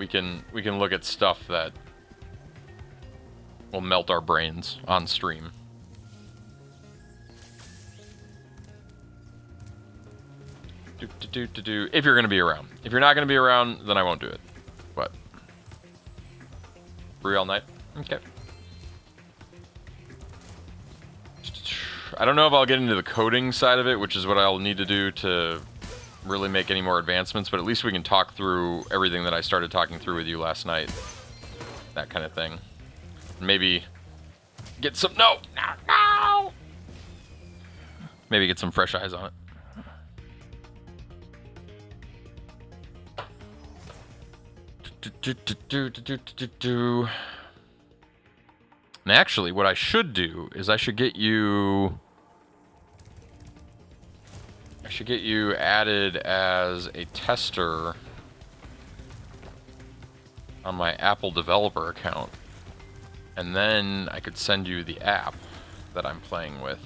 we can look at stuff that will melt our brains on stream. If you're going to be around. If you're not going to be around, then I won't do it. But free all night? Okay. I don't know if I'll get into the coding side of it, which is what I'll need to do to really make any more advancements, but at least we can talk through everything that I started talking through with you last night. That kind of thing. Maybe get some... No! Maybe get some fresh eyes on it. And actually, what I should do is I should get you added as a tester on my Apple developer account. And then I could send you the app that I'm playing with.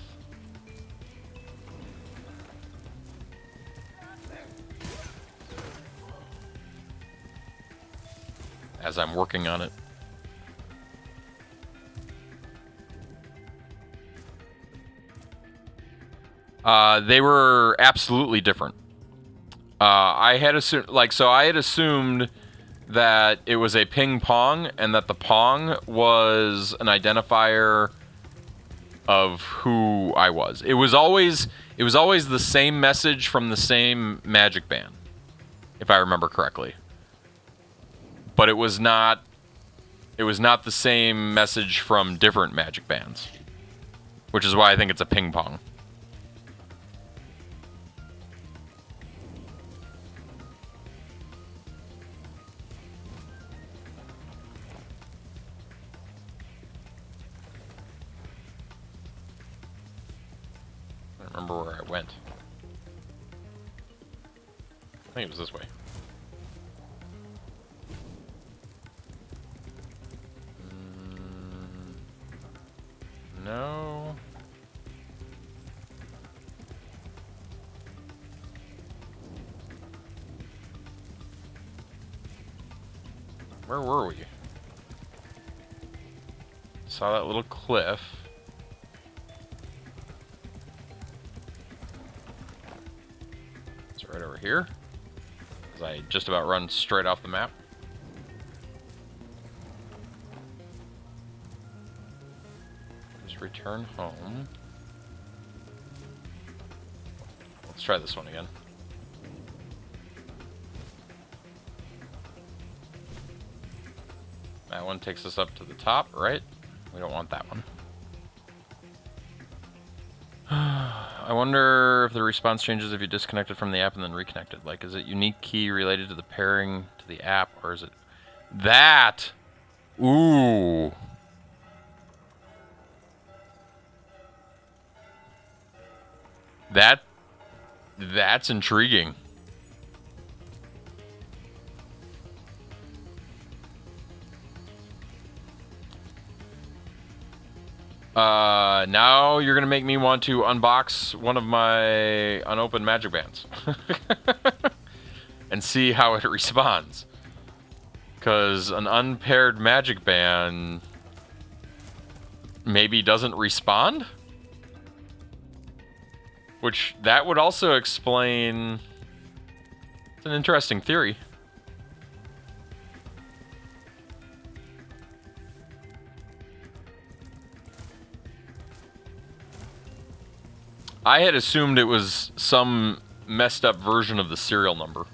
As I'm working on it. They were absolutely different. I had assumed, I had assumed that it was a ping pong and that the pong was an identifier of who I was. It was always the same message from the same magic band, if I remember correctly. But it was not the same message from different magic bands, which is why I think it's a ping pong. I don't remember where I went. I think it was this way. No. Where were we? Saw that little cliff. It's right over here. Because I just about run straight off the map. Return home. Let's try this one again. That one takes us up to the top, right? We don't want that one. I wonder if the response changes if you disconnected from the app and then reconnected. Like, is it unique key related to the pairing to the app, or is it that? Ooh. That's intriguing. Now you're gonna make me want to unbox one of my unopened magic bands and see how it responds. Because an unpaired magic band maybe doesn't respond? Which, that would also explain... It's an interesting theory. I had assumed it was some messed up version of the serial number.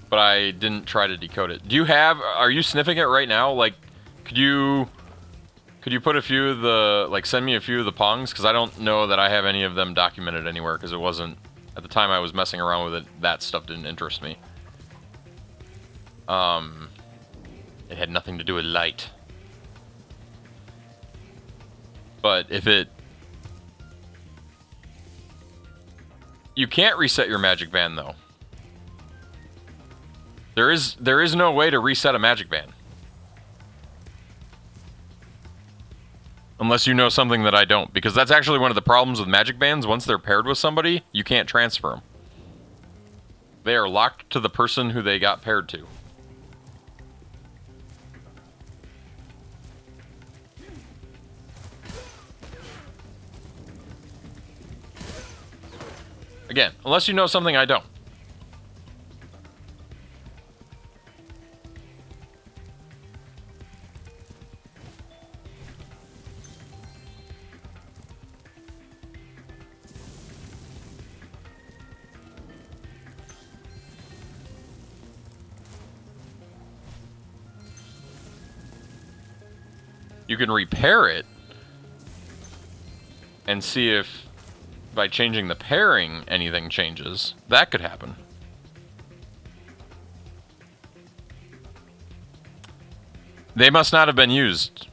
But I didn't try to decode it. Are you sniffing it right now? Like, could you put a few of the, send me a few of the pongs? Because I don't know that I have any of them documented anywhere, because it wasn't, at the time I was messing around with it, that stuff didn't interest me. It had nothing to do with light. But if it... You can't reset your magic band, though. There is no way to reset a magic band. Unless you know something that I don't. Because that's actually one of the problems with magic bands. Once they're paired with somebody, you can't transfer them. They are locked to the person who they got paired to. Again, unless you know something I don't. You can repair it and see if by changing the pairing anything changes. That could happen. They must not have been used.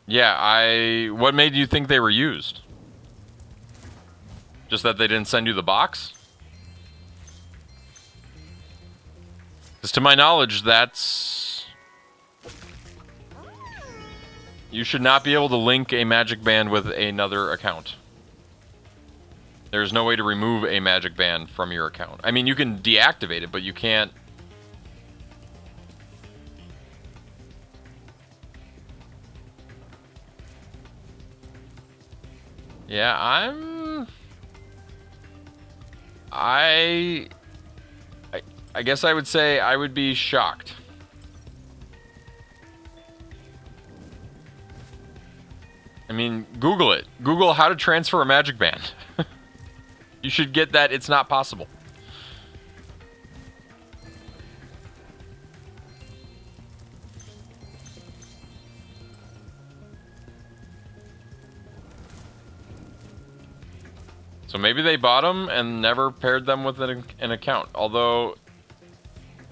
Yeah, what made you think they were used? Just that they didn't send you the box? Because to my knowledge, that's... You should not be able to link a magic band with another account. There's no way to remove a magic band from your account. I mean, you can deactivate it, but you can't... Yeah, I guess I would say I would be shocked. I mean, Google it. Google how to transfer a magic band. You should get that it's not possible. So maybe they bought them and never paired them with an account. Although,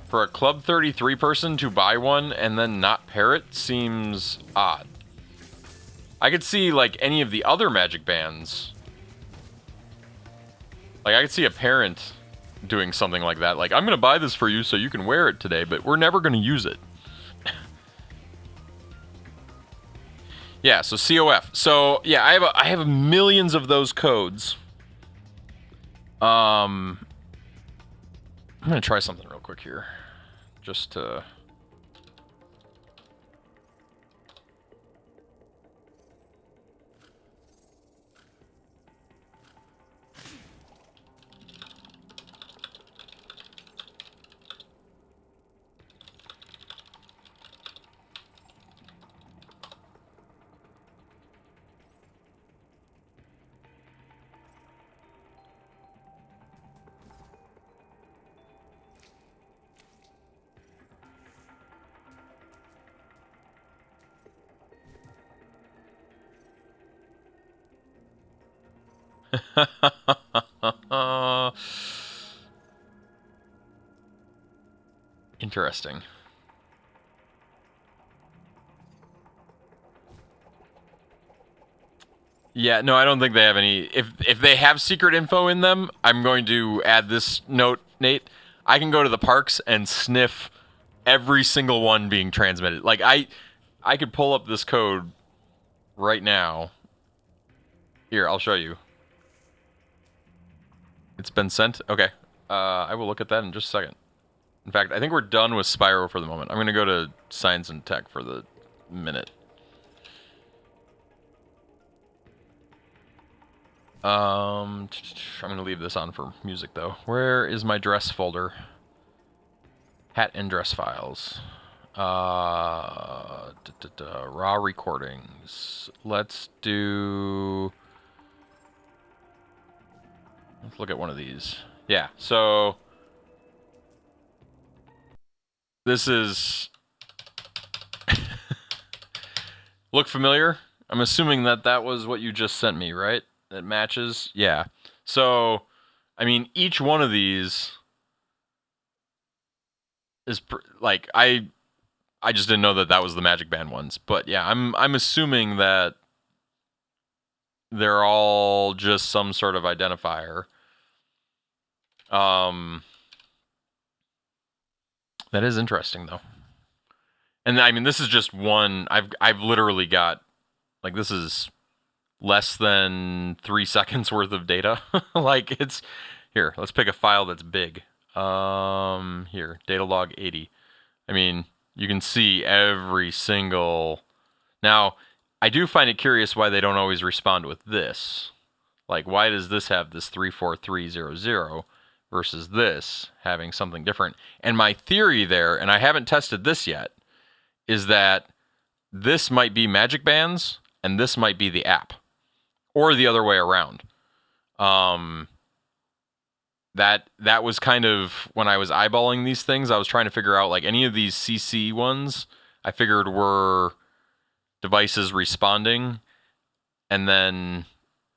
for a Club 33 person to buy one and then not pair it seems odd. I could see, like, any of the other magic bands. Like, I could see a parent doing something like that. Like, I'm going to buy this for you so you can wear it today, but we're never going to use it. Yeah, so COF. So, yeah, I have millions of those codes. I'm going to try something real quick here. Just to... Interesting. Yeah, no, I don't think they have any. If they have secret info in them, I'm going to add this note, Nate. I can go to the parks and sniff every single one being transmitted. Like, I could pull up this code right now. Here, I'll show you. It's been sent? Okay. I will look at that in just a second. In fact, I think we're done with Spyro for the moment. I'm going to go to Science and Tech for the minute. I'm going to leave this on for music, though. Where is my dress folder? Hat and dress files. Raw recordings. Let's look at one of these. Yeah, so this is look familiar? I'm assuming that was what you just sent me, right? That matches? Yeah. So, I mean, each one of these is like I just didn't know that was the Magic Band ones. But yeah, I'm assuming that they're all just some sort of identifier. That is interesting though. And I mean, this is just one. I've literally got, like, this is less than 3 seconds worth of data. Like, it's here. Let's pick a file that's big. Here, data log 80. I mean, you can see every single. Now, I do find it curious why they don't always respond with this. Like, why does this have this 34300 versus this having something different? And my theory there, and I haven't tested this yet, is that this might be Magic Bands and this might be the app, or the other way around. That was kind of, when I was eyeballing these things, I was trying to figure out, like, any of these CC ones I figured were devices responding, and then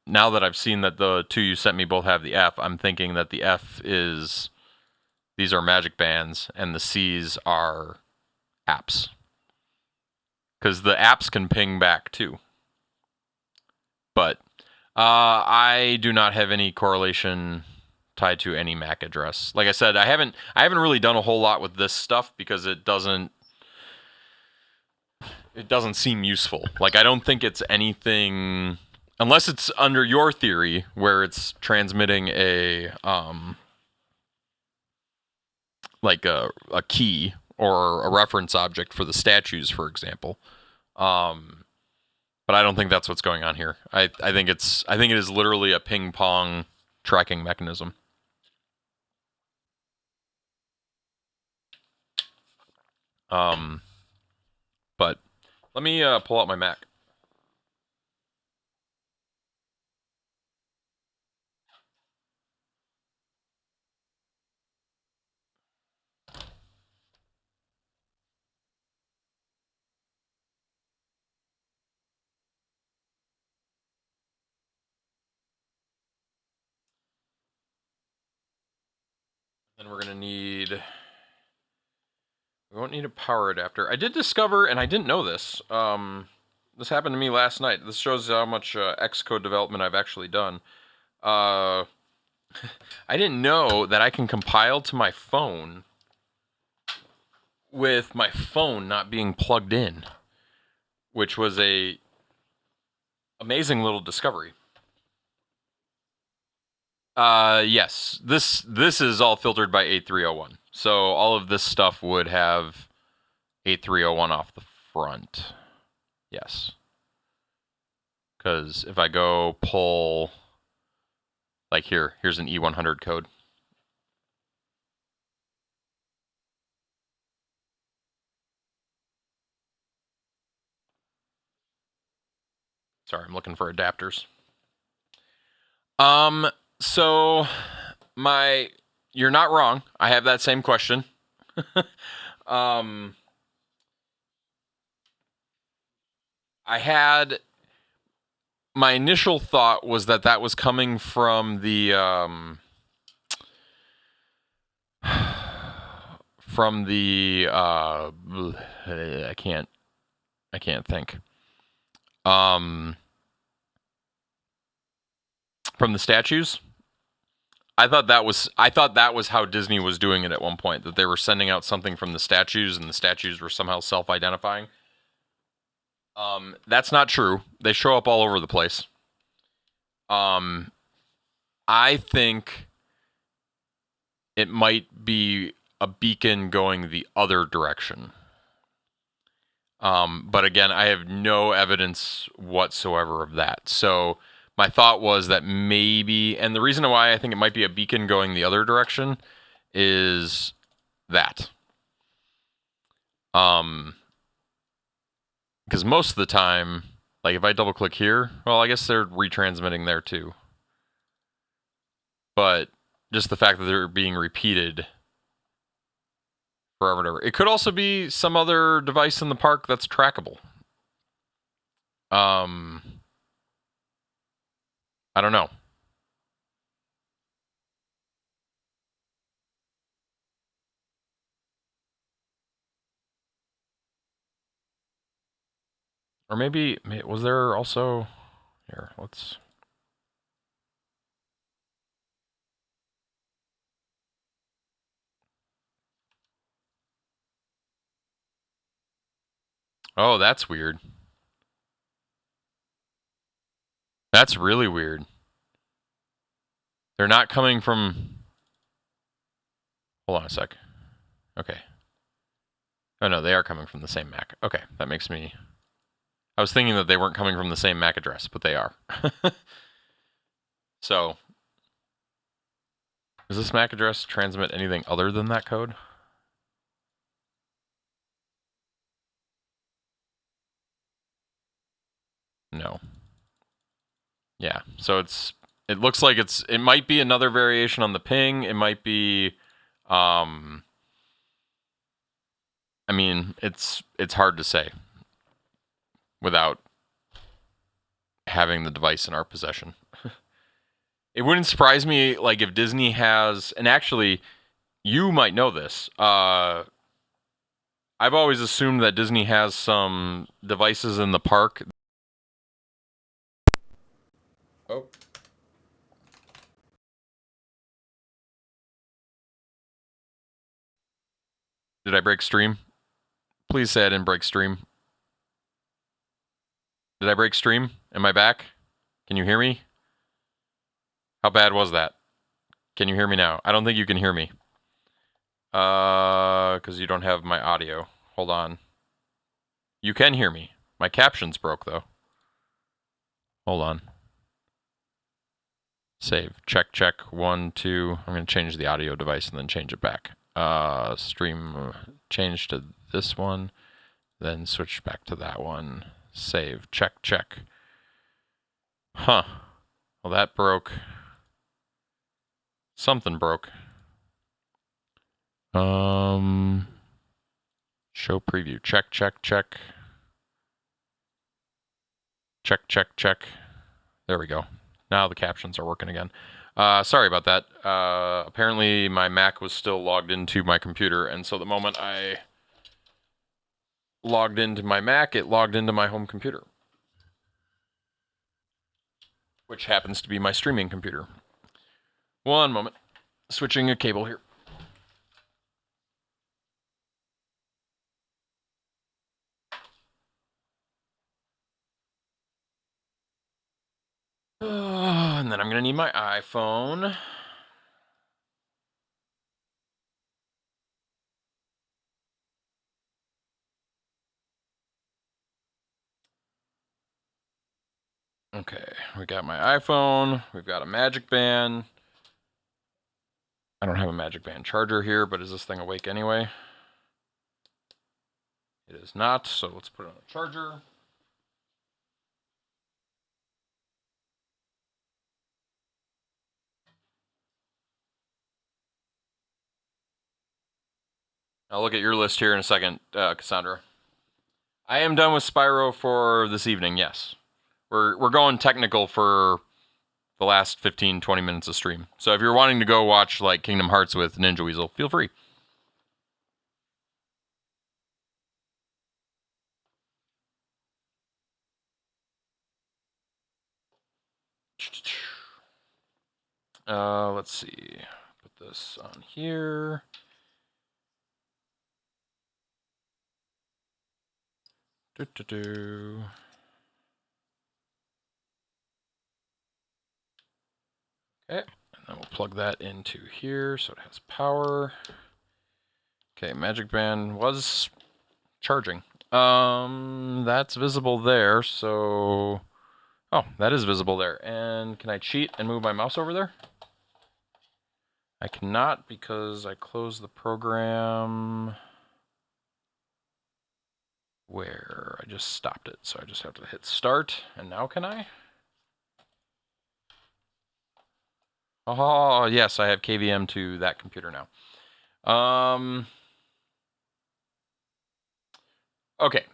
now that I've seen that the two you sent me both have the F, I'm thinking that the F is, these are Magic Bands, and the C's are apps. Because the apps can ping back too. But I do not have any correlation tied to any MAC address. Like I said, I haven't really done a whole lot with this stuff because it doesn't seem useful. Like, I don't think it's anything, unless it's under your theory where it's transmitting a like a key or a reference object for the statues, for example. But I don't think that's what's going on here. I think it is literally a ping pong tracking mechanism. But let me pull out my Mac. Then we're gonna need. We won't need a power adapter. I did discover, and I didn't know this. This happened to me last night. This shows how much Xcode development I've actually done. I didn't know that I can compile to my phone with my phone not being plugged in, which was a amazing little discovery. Yes, this is all filtered by 8301. So all of this stuff would have 8301 off the front. Yes. Because if I go pull, like here's an E100 code. Sorry, I'm looking for adapters. So you're not wrong. I have that same question. I had, my initial thought was that was coming from the I can't think. From the statues. I thought that was how Disney was doing it at one point, that they were sending out something from the statues and the statues were somehow self-identifying. That's not true. They show up all over the place. I think it might be a beacon going the other direction. But again, I have no evidence whatsoever of that. So my thought was that maybe, and the reason why I think it might be a beacon going the other direction is that. Because most of the time, like if I double click here, well, I guess they're retransmitting there too. But just the fact that they're being repeated forever and ever. It could also be some other device in the park that's trackable. I don't know. Or maybe, was there also, here, let's. Oh, that's weird. That's really weird. They're not coming from... Hold on a sec. Okay. Oh, no, they are coming from the same Mac. Okay, that makes me... I was thinking that they weren't coming from the same MAC address, but they are. So, does this MAC address transmit anything other than that code? No. Yeah, so it looks like it might be another variation on the ping. It might be, I mean, it's hard to say without having the device in our possession. It wouldn't surprise me, like, if Disney has, and actually, you might know this. I've always assumed that Disney has some devices in the park. Oh. Did I break stream? Please say I didn't break stream. Did I break stream? Am I back? Can you hear me? How bad was that? Can you hear me now? I don't think you can hear me. Because you don't have my audio. Hold on. You can hear me. My captions broke, though. Hold on. Save. Check, check. 1, 2. I'm going to change the audio device and then change it back. Stream. Change to this one. Then switch back to that one. Save. Check, check. Huh. Well, that broke. Something broke. Show preview. Check, check, check. Check, check, check. There we go. Now the captions are working again. Sorry about that. Apparently my Mac was still logged into my computer, and so the moment I logged into my Mac, it logged into my home computer, which happens to be my streaming computer. One moment. Switching a cable here. And then I'm going to need my iPhone. Okay, we got my iPhone. We've got a Magic Band. I don't have a Magic Band charger here, but is this thing awake anyway? It is not, so let's put it on the charger. I'll look at your list here in a second, Cassandra. I am done with Spyro for this evening, yes. We're going technical for the last 15, 20 minutes of stream. So if you're wanting to go watch like Kingdom Hearts with Ninja Weasel, feel free. Let's see. Put this on here. Okay, and then we'll plug that into here so it has power. Okay, Magic Band was charging. That's visible there, so... Oh, that is visible there. And can I cheat and move my mouse over there? I cannot because I closed the program where I just stopped it. So I just have to hit start. And now can I? Oh, yes, I have KVM to that computer now. Okay.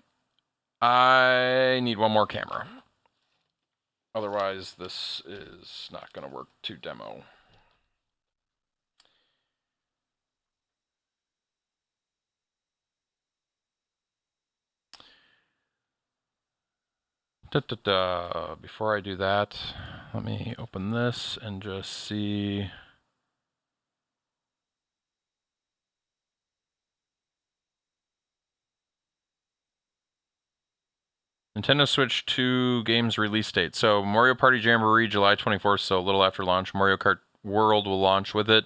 I need one more camera. Otherwise, this is not going to work to demo. Before I do that, let me open this and just see. Nintendo Switch 2 games release date. So Mario Party Jamboree, July 24th, so a little after launch. Mario Kart World will launch with it.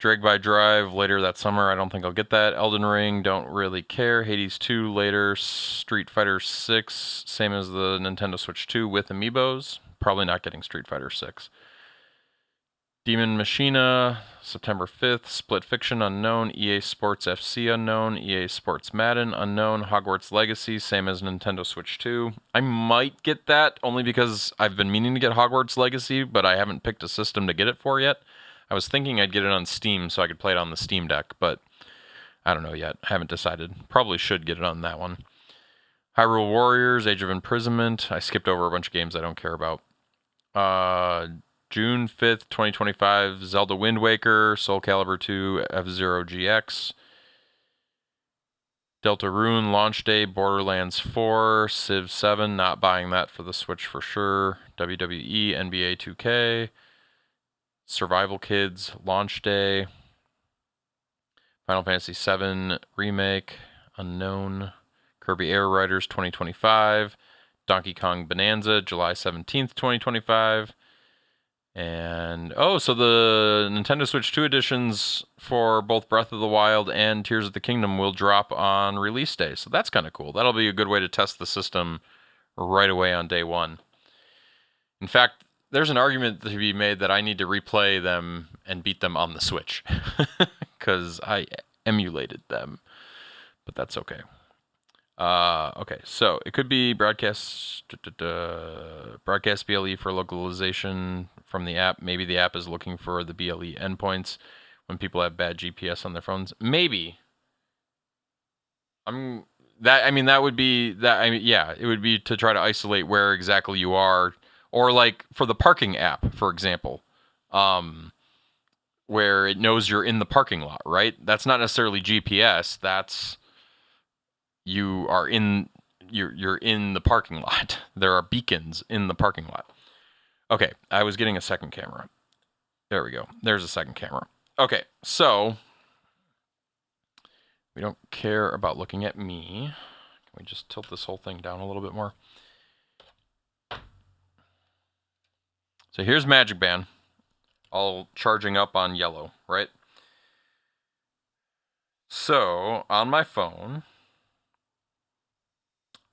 Drag by Drive later that summer. I don't think I'll get that. Elden Ring, don't really care. Hades 2 later. Street Fighter 6, same as the Nintendo Switch 2 with amiibos. Probably not getting Street Fighter 6. Demon Machina, September 5th. Split Fiction, unknown. EA Sports FC, unknown. EA Sports Madden, unknown. Hogwarts Legacy, same as Nintendo Switch 2. I might get that, only because I've been meaning to get Hogwarts Legacy, but I haven't picked a system to get it for yet. I was thinking I'd get it on Steam so I could play it on the Steam Deck, but I don't know yet. I haven't decided. Probably should get it on that one. Hyrule Warriors, Age of Imprisonment. I skipped over a bunch of games I don't care about. June 5th, 2025, Zelda Wind Waker, Soul Calibur 2, F-Zero GX. Deltarune launch day, Borderlands 4, Civ 7, not buying that for the Switch for sure. WWE, NBA 2K. Survival Kids launch day, Final Fantasy VII remake, unknown, Kirby Air Riders 2025, Donkey Kong Bonanza July 17th, 2025, and so the Nintendo Switch 2 editions for both Breath of the Wild and Tears of the Kingdom will drop on release day, so that's kind of cool. That'll be a good way to test the system right away on day one. In fact, there's an argument to be made that I need to replay them and beat them on the Switch because I emulated them, but that's okay. Okay, so it could be broadcast BLE for localization from the app. Maybe the app is looking for the BLE endpoints when people have bad GPS on their phones. Maybe. That would be that. Yeah, it would be to try to isolate where exactly you are. Or like for the parking app, for example, where it knows you're in the parking lot, right? That's not necessarily GPS. That's you're in the parking lot. There are beacons in the parking lot. Okay, I was getting a second camera. There we go. There's a second camera. Okay, so we don't care about looking at me. Can we just tilt this whole thing down a little bit more? So here's Magic Band, all charging up on yellow, right? So on my phone,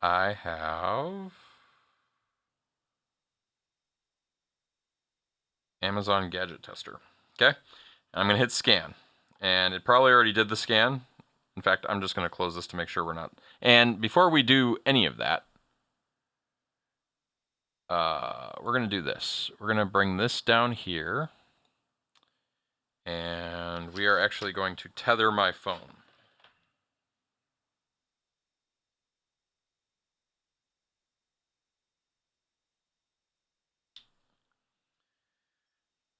I have Amazon Gadget Tester, okay? I'm going to hit scan, and it probably already did the scan. In fact, I'm just going to close this to make sure we're not. And before we do any of that, we're going to do this. We're going to bring this down here, and we are actually going to tether my phone.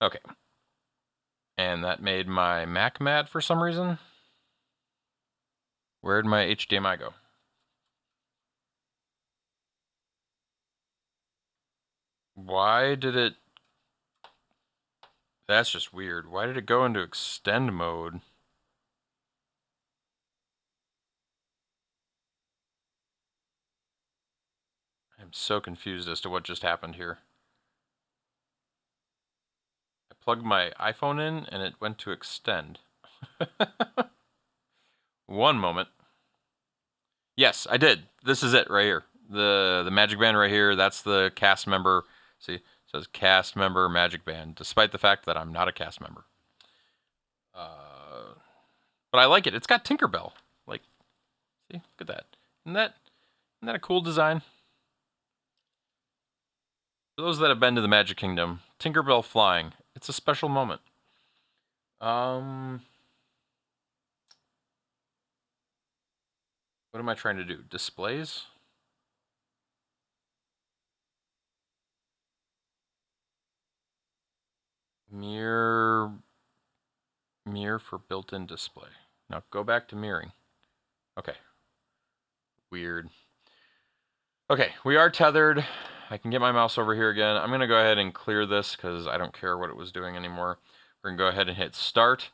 Okay. And that made my Mac mad for some reason. Where'd my HDMI go? Why did it... That's just weird. Why did it go into extend mode? I'm so confused as to what just happened here. I plugged my iPhone in and it went to extend. One moment. Yes, I did. This is it right here. The Magic Band right here. That's the cast member. See, it says cast member Magic Band, despite the fact that I'm not a cast member. But I like it. It's got Tinkerbell. Like, see, look at that. Isn't that a cool design? For those that have been to the Magic Kingdom, Tinkerbell flying. It's a special moment. What am I trying to do? Displays? Mirror for built-in display. Now go back to mirroring. Okay. Weird. Okay, we are tethered. I can get my mouse over here again. I'm going to go ahead and clear this because I don't care what it was doing anymore. We're going to go ahead and hit start.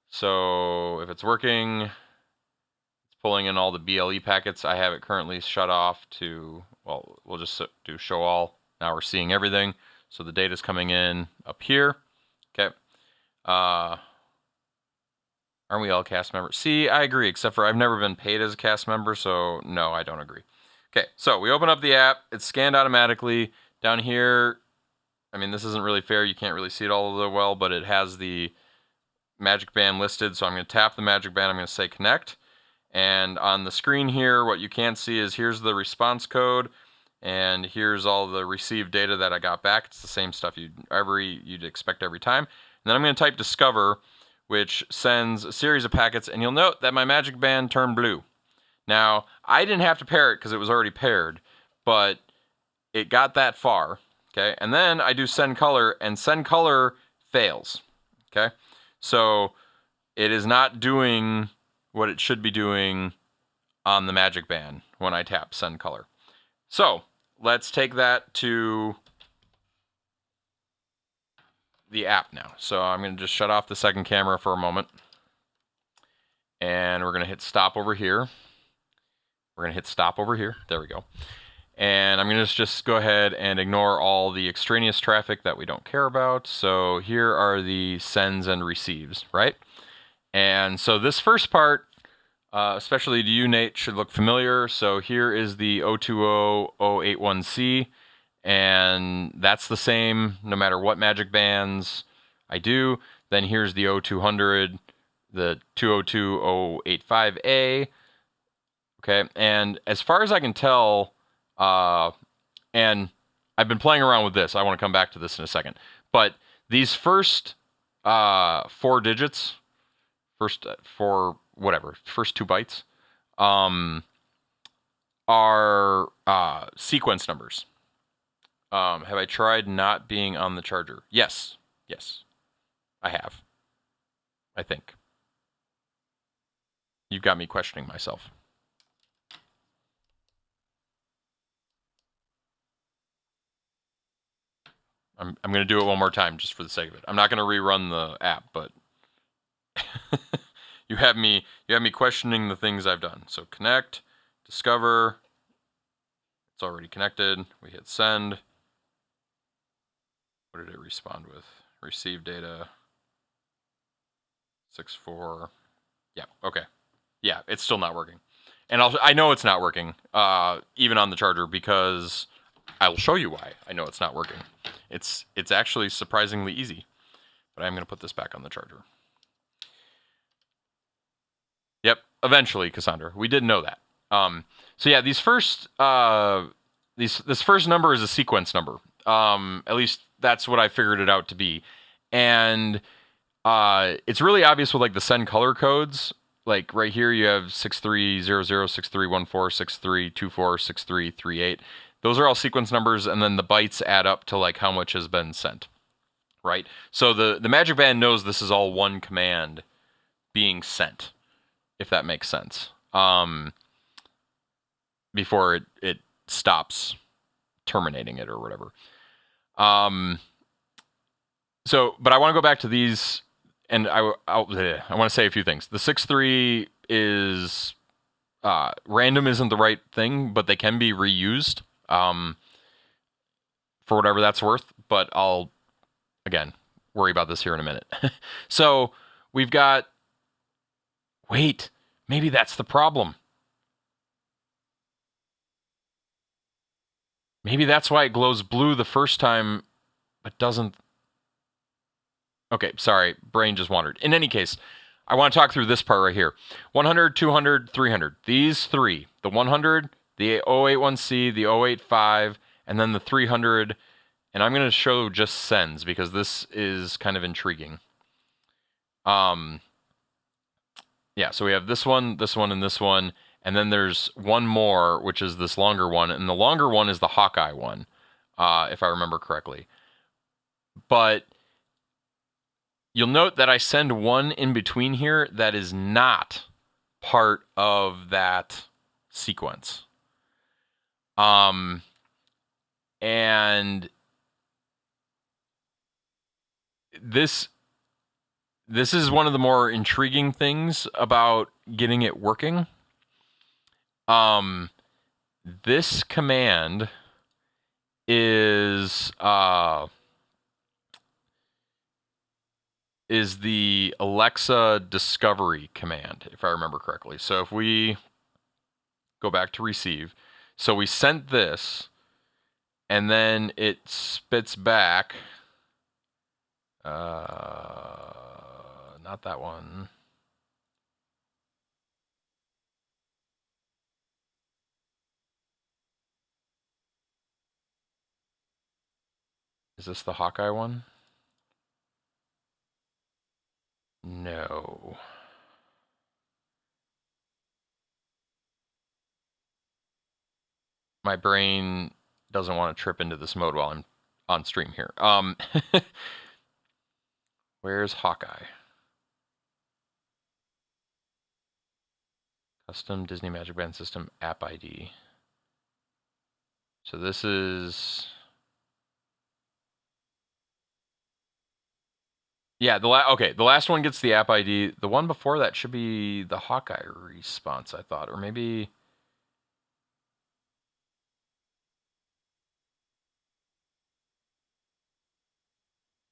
So if it's working, it's pulling in all the BLE packets. I have it currently shut off to, well, we'll just do show all. Now we're seeing everything. So the data's coming in up here. Okay. Aren't we all cast members? See, I agree, except for I've never been paid as a cast member, so no, I don't agree. Okay, so we open up the app. It's scanned automatically. Down here, I mean, this isn't really fair. You can't really see it all that well, but it has the Magic Band listed. So I'm going to tap the Magic Band. I'm going to say connect. And on the screen here, what you can't see is here's the response code. And here's all the received data that I got back. It's the same stuff you'd expect every time. And then I'm going to type discover, which sends a series of packets. And you'll note that my Magic Band turned blue. Now, I didn't have to pair it because it was already paired, but it got that far. Okay, and then I do send color, and send color fails. Okay, so it is not doing what it should be doing on the Magic Band when I tap send color. So let's take that to the app now. So I'm going to just shut off the second camera for a moment, and we're going to hit stop over here. We're going to hit stop over here. There we go. And I'm going to just go ahead and ignore all the extraneous traffic that we don't care about. So here are the sends and receives, right? And so this first part, especially to you, Nate, should look familiar. So here is the 020-081C, and that's the same no matter what Magic Bands I do. Then here's the 0200, the 202-085A. Okay, and as far as I can tell, and I've been playing around with this. I want to come back to this in a second. But these first 4 digits, first 2 bytes, are sequence numbers. Have I tried not being on the charger? Yes, I have. I think. You've got me questioning myself. I'm going to do it one more time just for the sake of it. I'm not going to rerun the app, but you have me questioning the things I've done. So connect, discover. It's already connected. We hit send. What did it respond with? Receive data. 6.4. Yeah, okay. Yeah, it's still not working. And I know it's not working, even on the charger, because I'll show you why I know it's not working. It's actually surprisingly easy. But I'm going to put this back on the charger. Yep, eventually, Cassandra. We did know that. So yeah, these first this first number is a sequence number. At least that's what I figured it out to be. And it's really obvious with like the send color codes. Like right here you have 6300, 6314, 6324, 6338. Those are all sequence numbers, and then the bytes add up to like how much has been sent, right? So the Magic Band knows this is all one command being sent, if that makes sense, before it stops terminating it or whatever. So, but I want to go back to these, and I want to say a few things. The 6.3 is random isn't the right thing, but they can be reused. For whatever that's worth, but I'll, again, worry about this here in a minute. So we've got, wait, maybe that's the problem. Maybe that's why it glows blue the first time, but doesn't. Okay, sorry, brain just wandered. In any case, I want to talk through this part right here. 100, 200, 300. These three, the 100, the 081C, the 085, and then the 300, and I'm going to show just sends because this is kind of intriguing. Yeah, so we have this one, and this one, and then there's one more, which is this longer one, and the longer one is the Hawkeye one, if I remember correctly. But you'll note that I send one in between here that is not part of that sequence. And this is one of the more intriguing things about getting it working. This command is is the Alexa discovery command, if I remember correctly. So if we go back to receive, so we sent this, and then it spits back. Not that one. Is this the Hawkeye one? No. My brain doesn't want to trip into this mode while I'm on stream here. Where's Hawkeye? Custom Disney Magic Band System app ID. So this is... Yeah, the last one gets the app ID. The one before that should be the Hawkeye response, I thought. Or maybe...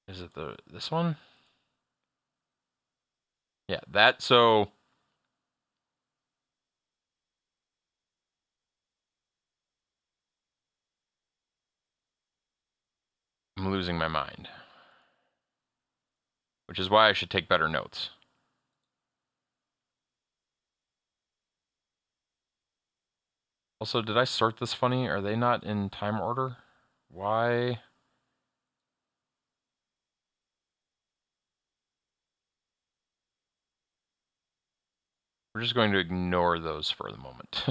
Is it this one? Yeah, that, so... I'm losing my mind. Which is why I should take better notes. Also, did I sort this funny? Are they not in time order? Why? We're just going to ignore those for the moment.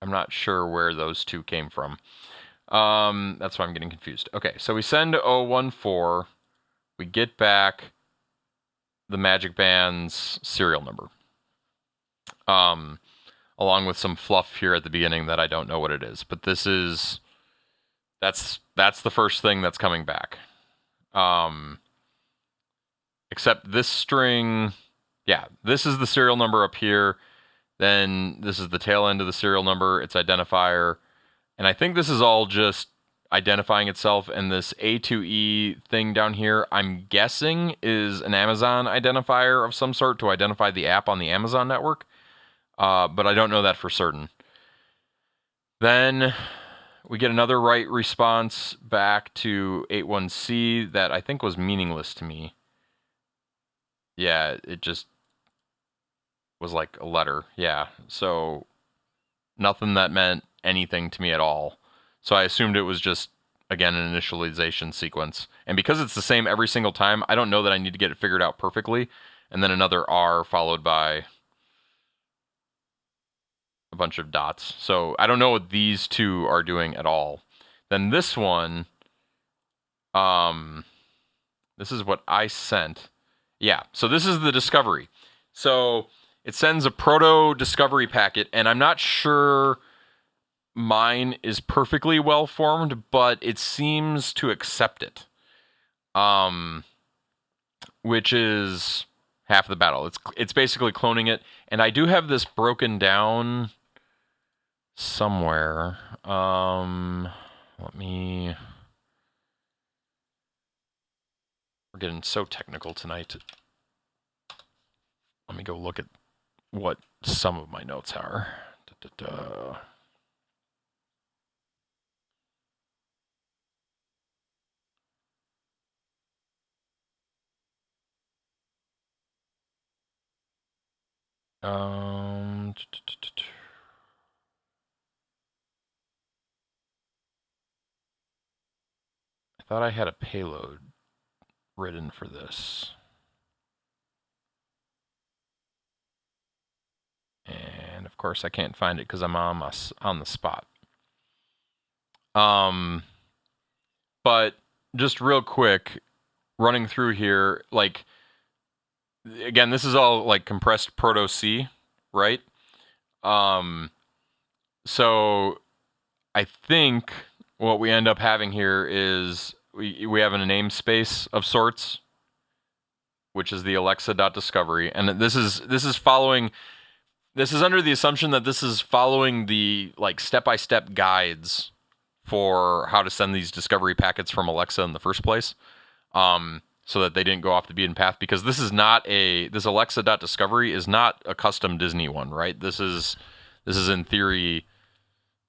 I'm not sure where those two came from. That's why I'm getting confused. Okay, so we send 014. We get back the Magic Band's serial number. Along with some fluff here at the beginning that I don't know what it is. But this is... That's the first thing that's coming back. Except this string... Yeah, this is the serial number up here. Then this is the tail end of the serial number, its identifier. And I think this is all just identifying itself. And this A2E thing down here, I'm guessing is an Amazon identifier of some sort to identify the app on the Amazon network. But I don't know that for certain. Then we get another write response back to 81C that I think was meaningless to me. Yeah, it just was like a letter. Yeah, so nothing that meant anything to me at all. So I assumed it was just, again, an initialization sequence. And because it's the same every single time, I don't know that I need to get it figured out perfectly. And then another R followed by a bunch of dots. So I don't know what these two are doing at all. Then this one, this is what I sent. Yeah, so this is the discovery. So it sends a proto discovery packet, and I'm not sure mine is perfectly well formed, but it seems to accept it. Which is half the battle. It's basically cloning it, and I do have this broken down somewhere. Let me... We're getting so technical tonight. Let me go look at what some of my notes are. I thought I had a payload written for this. And of course I can't find it because I'm on the spot. But just real quick, running through here, like, again, this is all like compressed Proto-C, right? So I think what we end up having here is we have a namespace of sorts, which is the Alexa.discovery, and this is following. This is under the assumption that this is following the like step-by-step guides for how to send these discovery packets from Alexa in the first place. so that they didn't go off the beaten path, because this Alexa.discovery is not a custom Disney one, right? This is in theory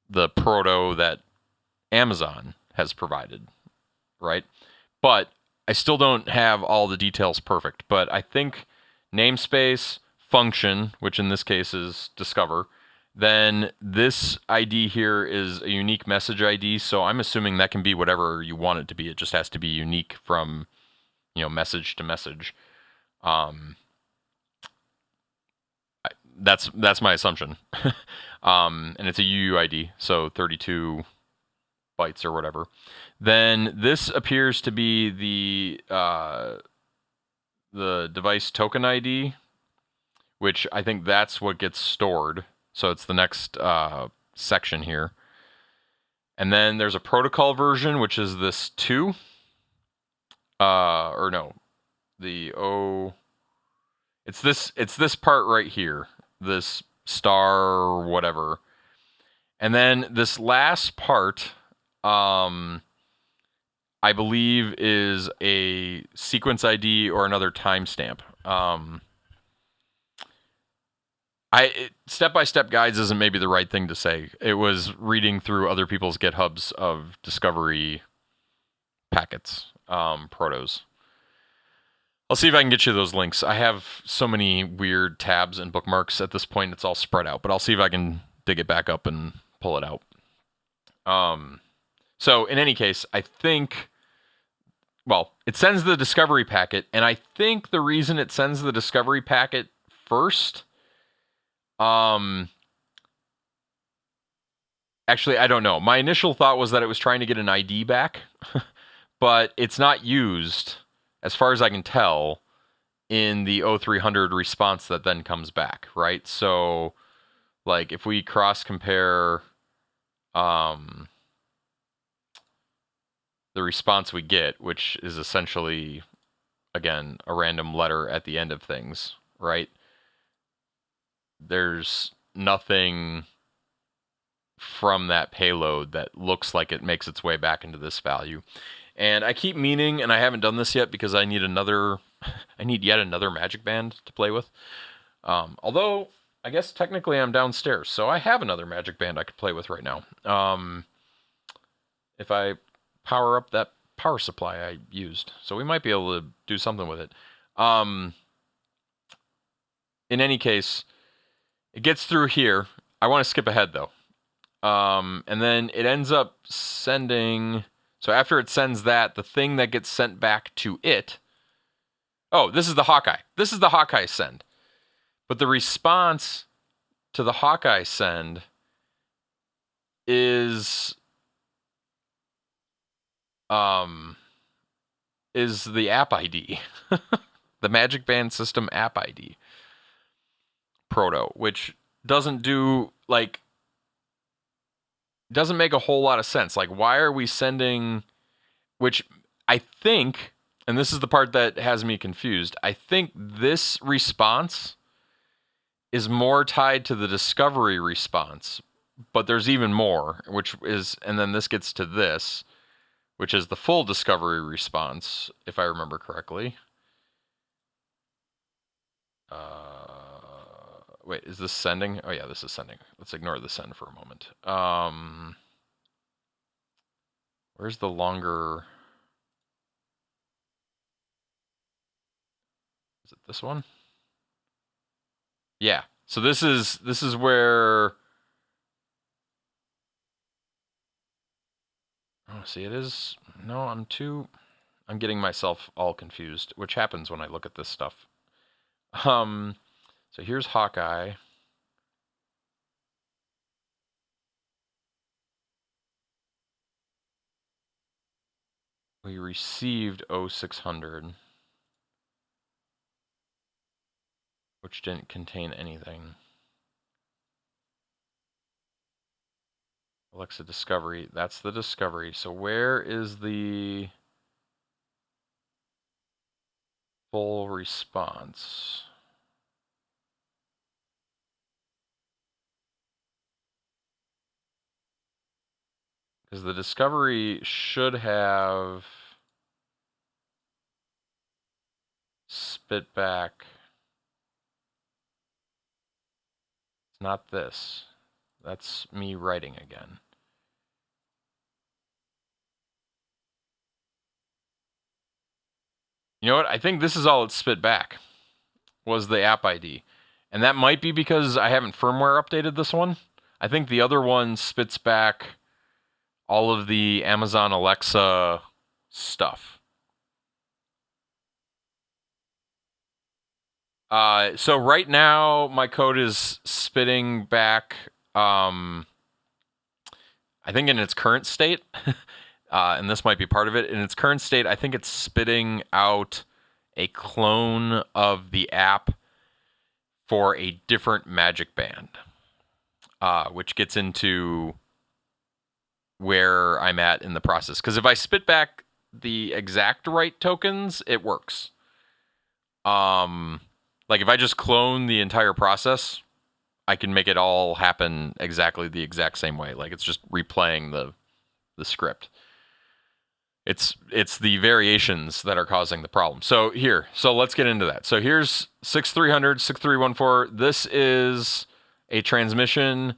the proto that Amazon has provided, right? But I still don't have all the details perfect, but I think namespace, function, which in this case is discover, then this ID here is a unique message ID, so I'm assuming that can be whatever you want it to be. It just has to be unique from, message to message. That's my assumption. And it's a UUID, so 32 bytes or whatever. Then this appears to be the device token ID, which I think that's what gets stored. So it's the next section here. And then there's a protocol version, which is this 2. It's this part right here, this star whatever. And then this last part, I believe, is a sequence ID or another timestamp. Step-by-step guides isn't maybe the right thing to say. It was reading through other people's GitHubs of discovery packets, protos. I'll see if I can get you those links. I have so many weird tabs and bookmarks at this point, it's all spread out, but I'll see if I can dig it back up and pull it out. So in any case, I think, it sends the discovery packet, and I think the reason it sends the discovery packet first, actually, I don't know. My initial thought was that it was trying to get an ID back, but it's not used, as far as I can tell, in the 0300 response that then comes back, right? So, like, if we cross-compare the response we get, which is essentially, again, a random letter at the end of things, right? There's nothing from that payload that looks like it makes its way back into this value. And I keep meaning, and I haven't done this yet because I need yet another Magic Band to play with. Although, I guess technically I'm downstairs, so I have another Magic Band I could play with right now. If I power up that power supply I used. So we might be able to do something with it. In any case, it gets through here. I want to skip ahead, though. And then it ends up sending... So after it sends that, the thing that gets sent back to it... Oh, this is the Hawkeye. This is the Hawkeye send. But the response to the Hawkeye send is the app ID. The Magic Band System app ID. Proto, which doesn't make a whole lot of sense. Like, why are we sending, which I think, and this is the part that has me confused, I think this response is more tied to the discovery response, but there's even more, and then this gets to this, which is the full discovery response, if I remember correctly. Wait, is this sending? Oh yeah, this is sending. Let's ignore the send for a moment. Where's the longer? Is it this one? Yeah. So this is where. Oh, see, it is. No, I'm getting myself all confused, which happens when I look at this stuff. So here's Hawkeye. We received 0600, which didn't contain anything. Alexa Discovery, that's the Discovery. So where is the full response? Because the Discovery should have... spit back. It's not this. That's me writing again. You know what? I think this is all it spit back was the app ID. And that might be because I haven't firmware updated this one. I think the other one spits back all of the Amazon Alexa stuff. So right now my code is spitting back, I think in its current state, and this might be part of it. In its current state, I think it's spitting out a clone of the app for a different Magic Band, which gets into where I'm at in the process. Because if I spit back the exact right tokens, it works. Like if I just clone the entire process, I can make it all happen exactly the exact same way. Like it's just replaying the script. It's the variations that are causing the problem. So let's get into that. So here's 6300, 6314. This is a transmission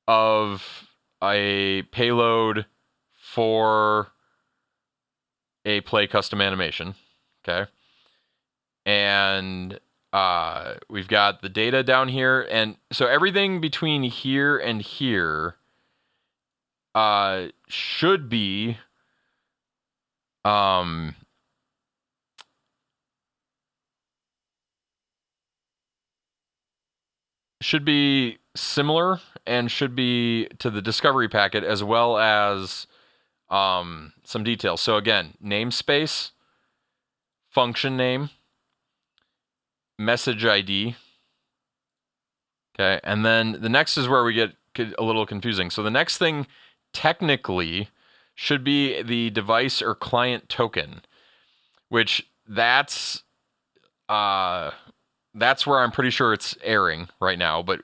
of a payload for a play custom animation. Okay. And we've got the data down here. And so everything between here and here should be similar and should be to the discovery packet as well as some details. So again, namespace, function name, message ID. Okay, and then the next is where we get a little confusing. So the next thing technically should be the device or client token, which that's where I'm pretty sure it's airing right now, but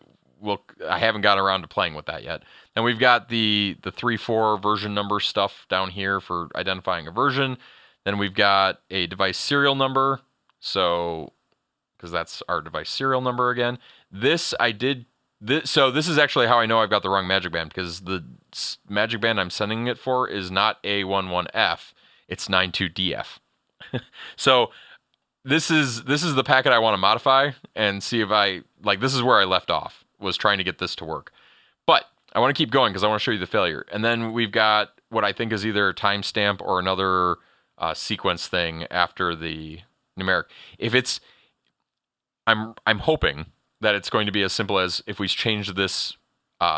I haven't got around to playing with that yet. And we've got the 3.4 version number stuff down here for identifying a version. Then we've got a device serial number, so because that's our device serial number again. So this is actually how I know I've got the wrong Magic Band, because the Magic Band I'm sending it for is not A11F, it's 92DF. So this is the packet I want to modify and see if this is where I left off, was trying to get this to work. But I want to keep going because I want to show you the failure. And then we've got what I think is either a timestamp or another sequence thing after the numeric. I'm hoping that it's going to be as simple as if we change this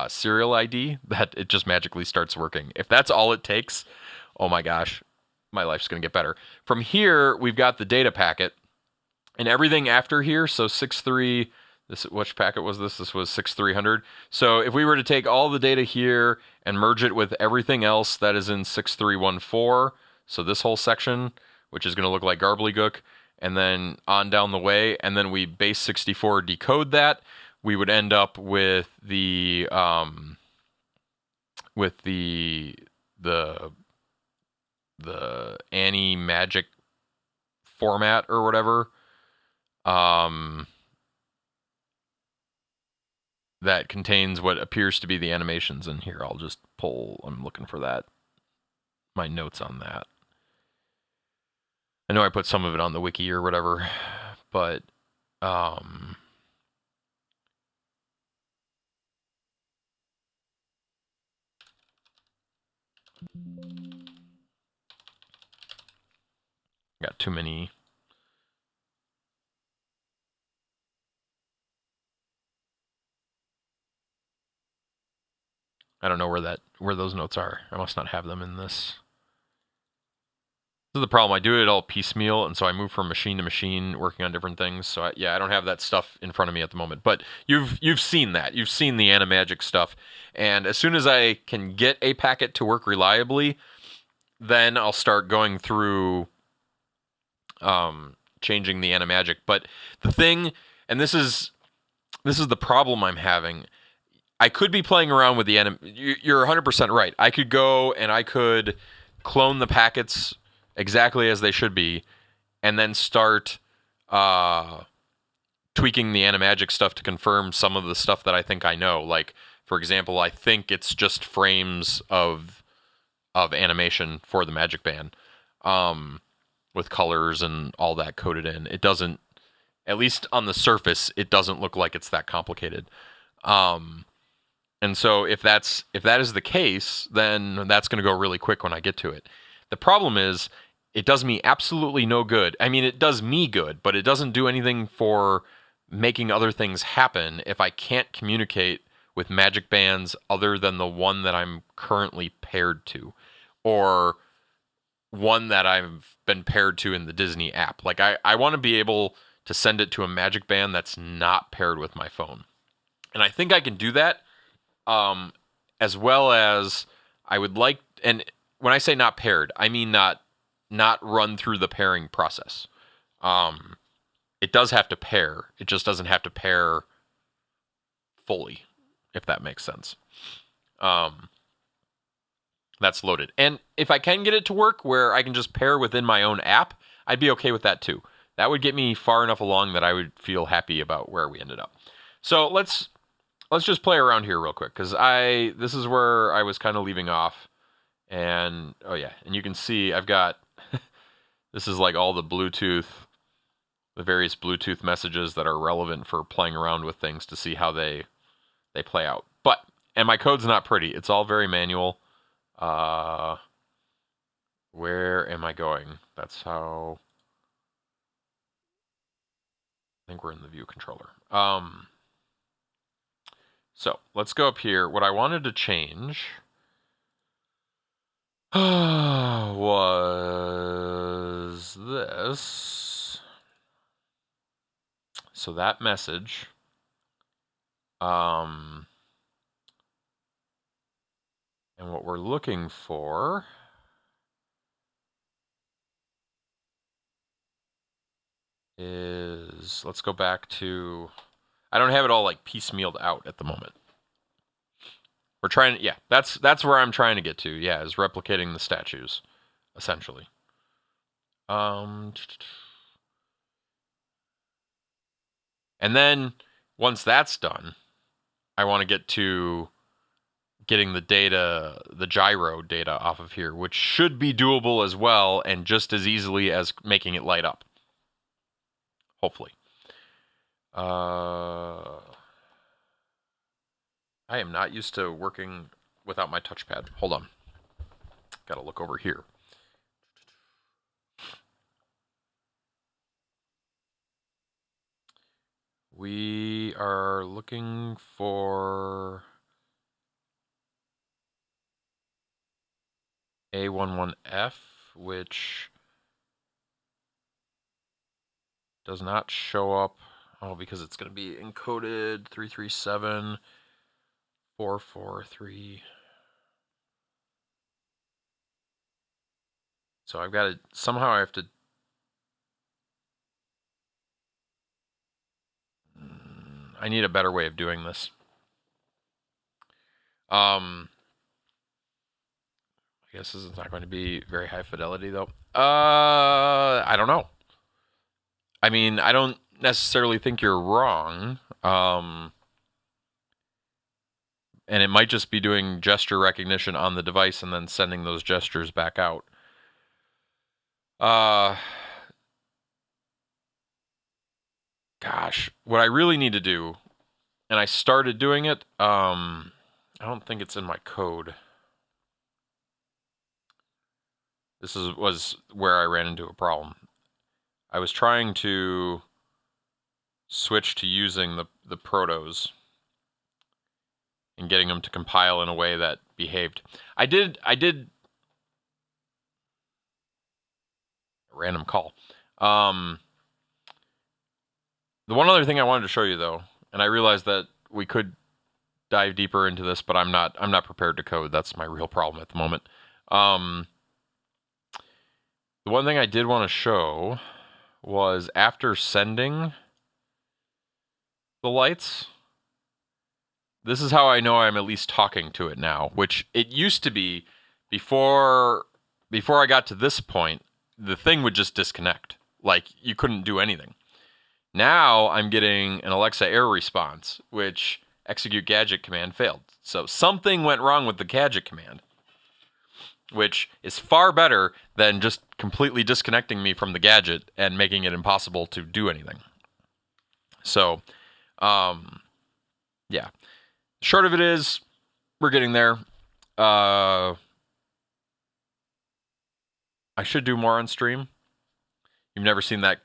serial ID, that it just magically starts working. If that's all it takes, oh my gosh, my life's going to get better. From here, we've got the data packet and everything after here. So 63, which packet was this? This was 6300. So if we were to take all the data here and merge it with everything else that is in 6314, so this whole section, which is going to look like Garblygook, and then on down the way, and then we base 64 decode that, we would end up with the Annie Magic format or whatever. That contains what appears to be the animations in here. I'll just I'm looking for that. My notes on that. I know I put some of it on the wiki or whatever, but got too many. I don't know where those notes are. I must not have them in this. This is the problem. I do it all piecemeal, and so I move from machine to machine, working on different things. So I don't have that stuff in front of me at the moment. But you've seen that. You've seen the Animagic stuff, and as soon as I can get a packet to work reliably, then I'll start going through changing the Animagic. But the thing, and this is the problem I'm having. I could be playing around with the You're 100% right. I could go and I could clone the packets exactly as they should be and then start tweaking the animagic stuff to confirm some of the stuff that I think I know. Like, for example, I think it's just frames of animation for the Magic Band, with colors and all that coded in. It doesn't, at least on the surface, it doesn't look like it's that complicated. And so if that is the case, then that's going to go really quick when I get to it. The problem is, it does me absolutely no good. I mean, it does me good, but it doesn't do anything for making other things happen if I can't communicate with Magic Bands other than the one that I'm currently paired to, or one that I've been paired to in the Disney app. Like, I want to be able to send it to a Magic Band that's not paired with my phone. And I think I can do that, as well as I would like, and when I say not paired, I mean not run through the pairing process. It does have to pair. It just doesn't have to pair fully, if that makes sense. That's loaded. And if I can get it to work where I can just pair within my own app, I'd be okay with that too. That would get me far enough along that I would feel happy about where we ended up. So let's just play around here real quick, because this is where I was kind of leaving off. And oh yeah, and you can see I've got this is like all the various Bluetooth messages that are relevant for playing around with things to see how they play out. And my code's not pretty. It's all very manual. Where am I going? That's how... I think we're in the view controller. So let's go up here. What I wanted to change was this. So that message, and what we're looking for is, let's go back to, I don't have it all like piecemealed out at the moment. We're trying, yeah, that's where I'm trying to get to, yeah, is replicating the statues, essentially. And then, once that's done, I want to get to getting the data, the gyro data off of here, which should be doable as well, and just as easily as making it light up. Hopefully. I am not used to working without my touchpad. Hold on. Gotta look over here. We are looking for A11F, which does not show up. Oh, because it's going to be encoded 337443. So I've got to, somehow I have to, I need a better way of doing this. I guess this is not going to be very high fidelity though. I don't know. I mean, I don't necessarily think you're wrong. And it might just be doing gesture recognition on the device and then sending those gestures back out. Gosh, what I really need to do, and I started doing it, I don't think it's in my code. This was where I ran into a problem. I was trying to switch to using the protos and getting them to compile in a way that behaved. I did random call. The one other thing I wanted to show you though, and I realized that we could dive deeper into this, but I'm not prepared to code. That's my real problem at the moment. The one thing I did want to show was after sending the lights, this is how I know I'm at least talking to it now, which it used to be before I got to this point, the thing would just disconnect. Like, you couldn't do anything. Now I'm getting an Alexa Air response, which execute gadget command failed. So something went wrong with the gadget command, which is far better than just completely disconnecting me from the gadget and making it impossible to do anything. So, yeah. Short of it is, we're getting there. I should do more on stream. You've never seen that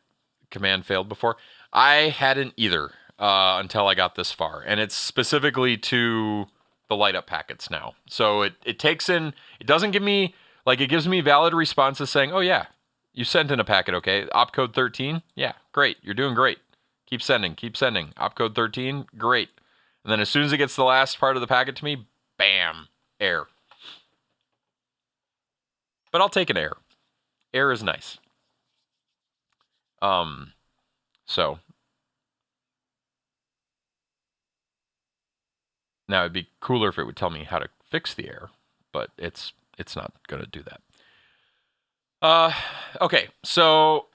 command failed before? I hadn't either until I got this far. And it's specifically to the light up packets now. So it takes in, it doesn't give me, like, it gives me valid responses saying, oh yeah, you sent in a packet, okay? Opcode 13, yeah, great, you're doing great. Keep sending. Opcode 13, great. And then as soon as it gets the last part of the packet to me, bam, error. But I'll take an error. Error is nice. So now it'd be cooler if it would tell me how to fix the error, but it's not going to do that. Okay, so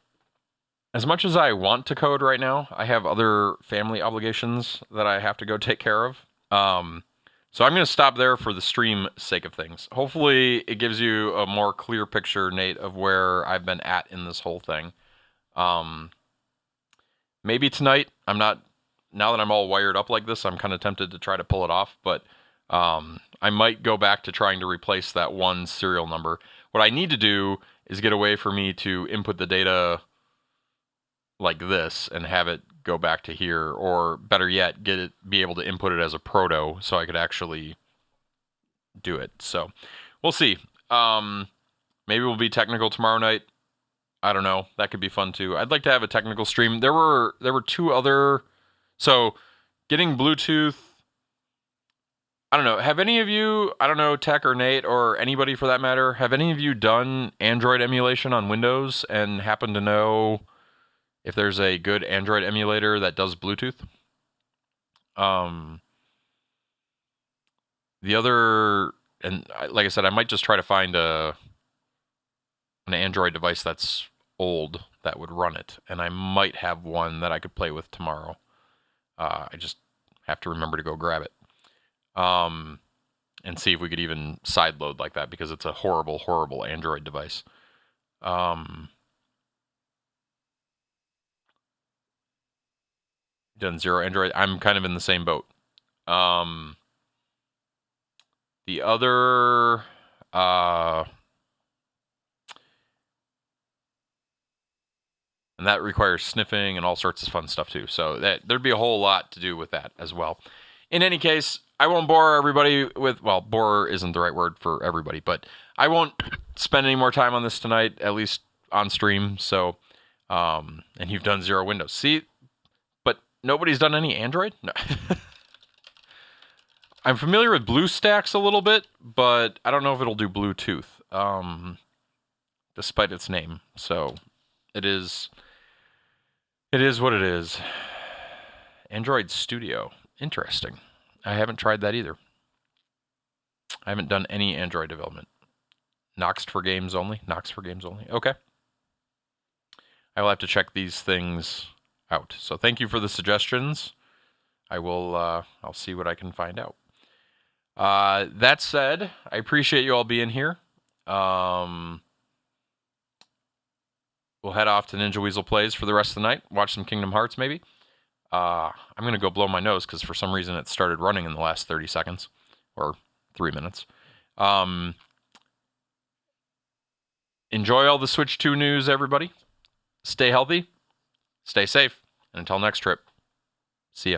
as much as I want to code right now, I have other family obligations that I have to go take care of. So I'm going to stop there for the stream sake of things. Hopefully it gives you a more clear picture, Nate, of where I've been at in this whole thing. Maybe tonight, now that I'm all wired up like this, I'm kind of tempted to try to pull it off, but I might go back to trying to replace that one serial number. What I need to do is get a way for me to input the data like this and have it go back to here, or better yet, be able to input it as a proto so I could actually do it. So we'll see. Maybe we'll be technical tomorrow night. I don't know. That could be fun too. I'd like to have a technical stream. There were two other. So getting Bluetooth. I don't know. Have any of you, I don't know, Tech or Nate or anybody for that matter, have any of you done Android emulation on Windows and happen to know if there's a good Android emulator that does Bluetooth? The other, and like I said, I might just try to find an Android device that's old that would run it, and I might have one that I could play with tomorrow. I just have to remember to go grab it, and see if we could even sideload like that, because it's a horrible, horrible Android device. Done zero Android. I'm kind of in the same boat. The other, and that requires sniffing and all sorts of fun stuff too. So there'd be a whole lot to do with that as well. In any case, I won't bore everybody with, well, bore isn't the right word for everybody, but I won't spend any more time on this tonight, at least on stream. So, and you've done zero Windows. See, but nobody's done any Android? No. I'm familiar with BlueStacks a little bit, but I don't know if it'll do Bluetooth, despite its name. So it is what it is. Android Studio. Interesting. I haven't tried that either. I haven't done any Android development. Noxed for games only? Nox for games only. Okay. I will have to check these things out. So thank you for the suggestions. I will, I'll see what I can find out. That said, I appreciate you all being here. We'll head off to Ninja Weasel Plays for the rest of the night. Watch some Kingdom Hearts, maybe. I'm going to go blow my nose because for some reason it started running in the last 30 seconds. Or 3 minutes. Enjoy all the Switch 2 news, everybody. Stay healthy. Stay safe. And until next trip, see ya.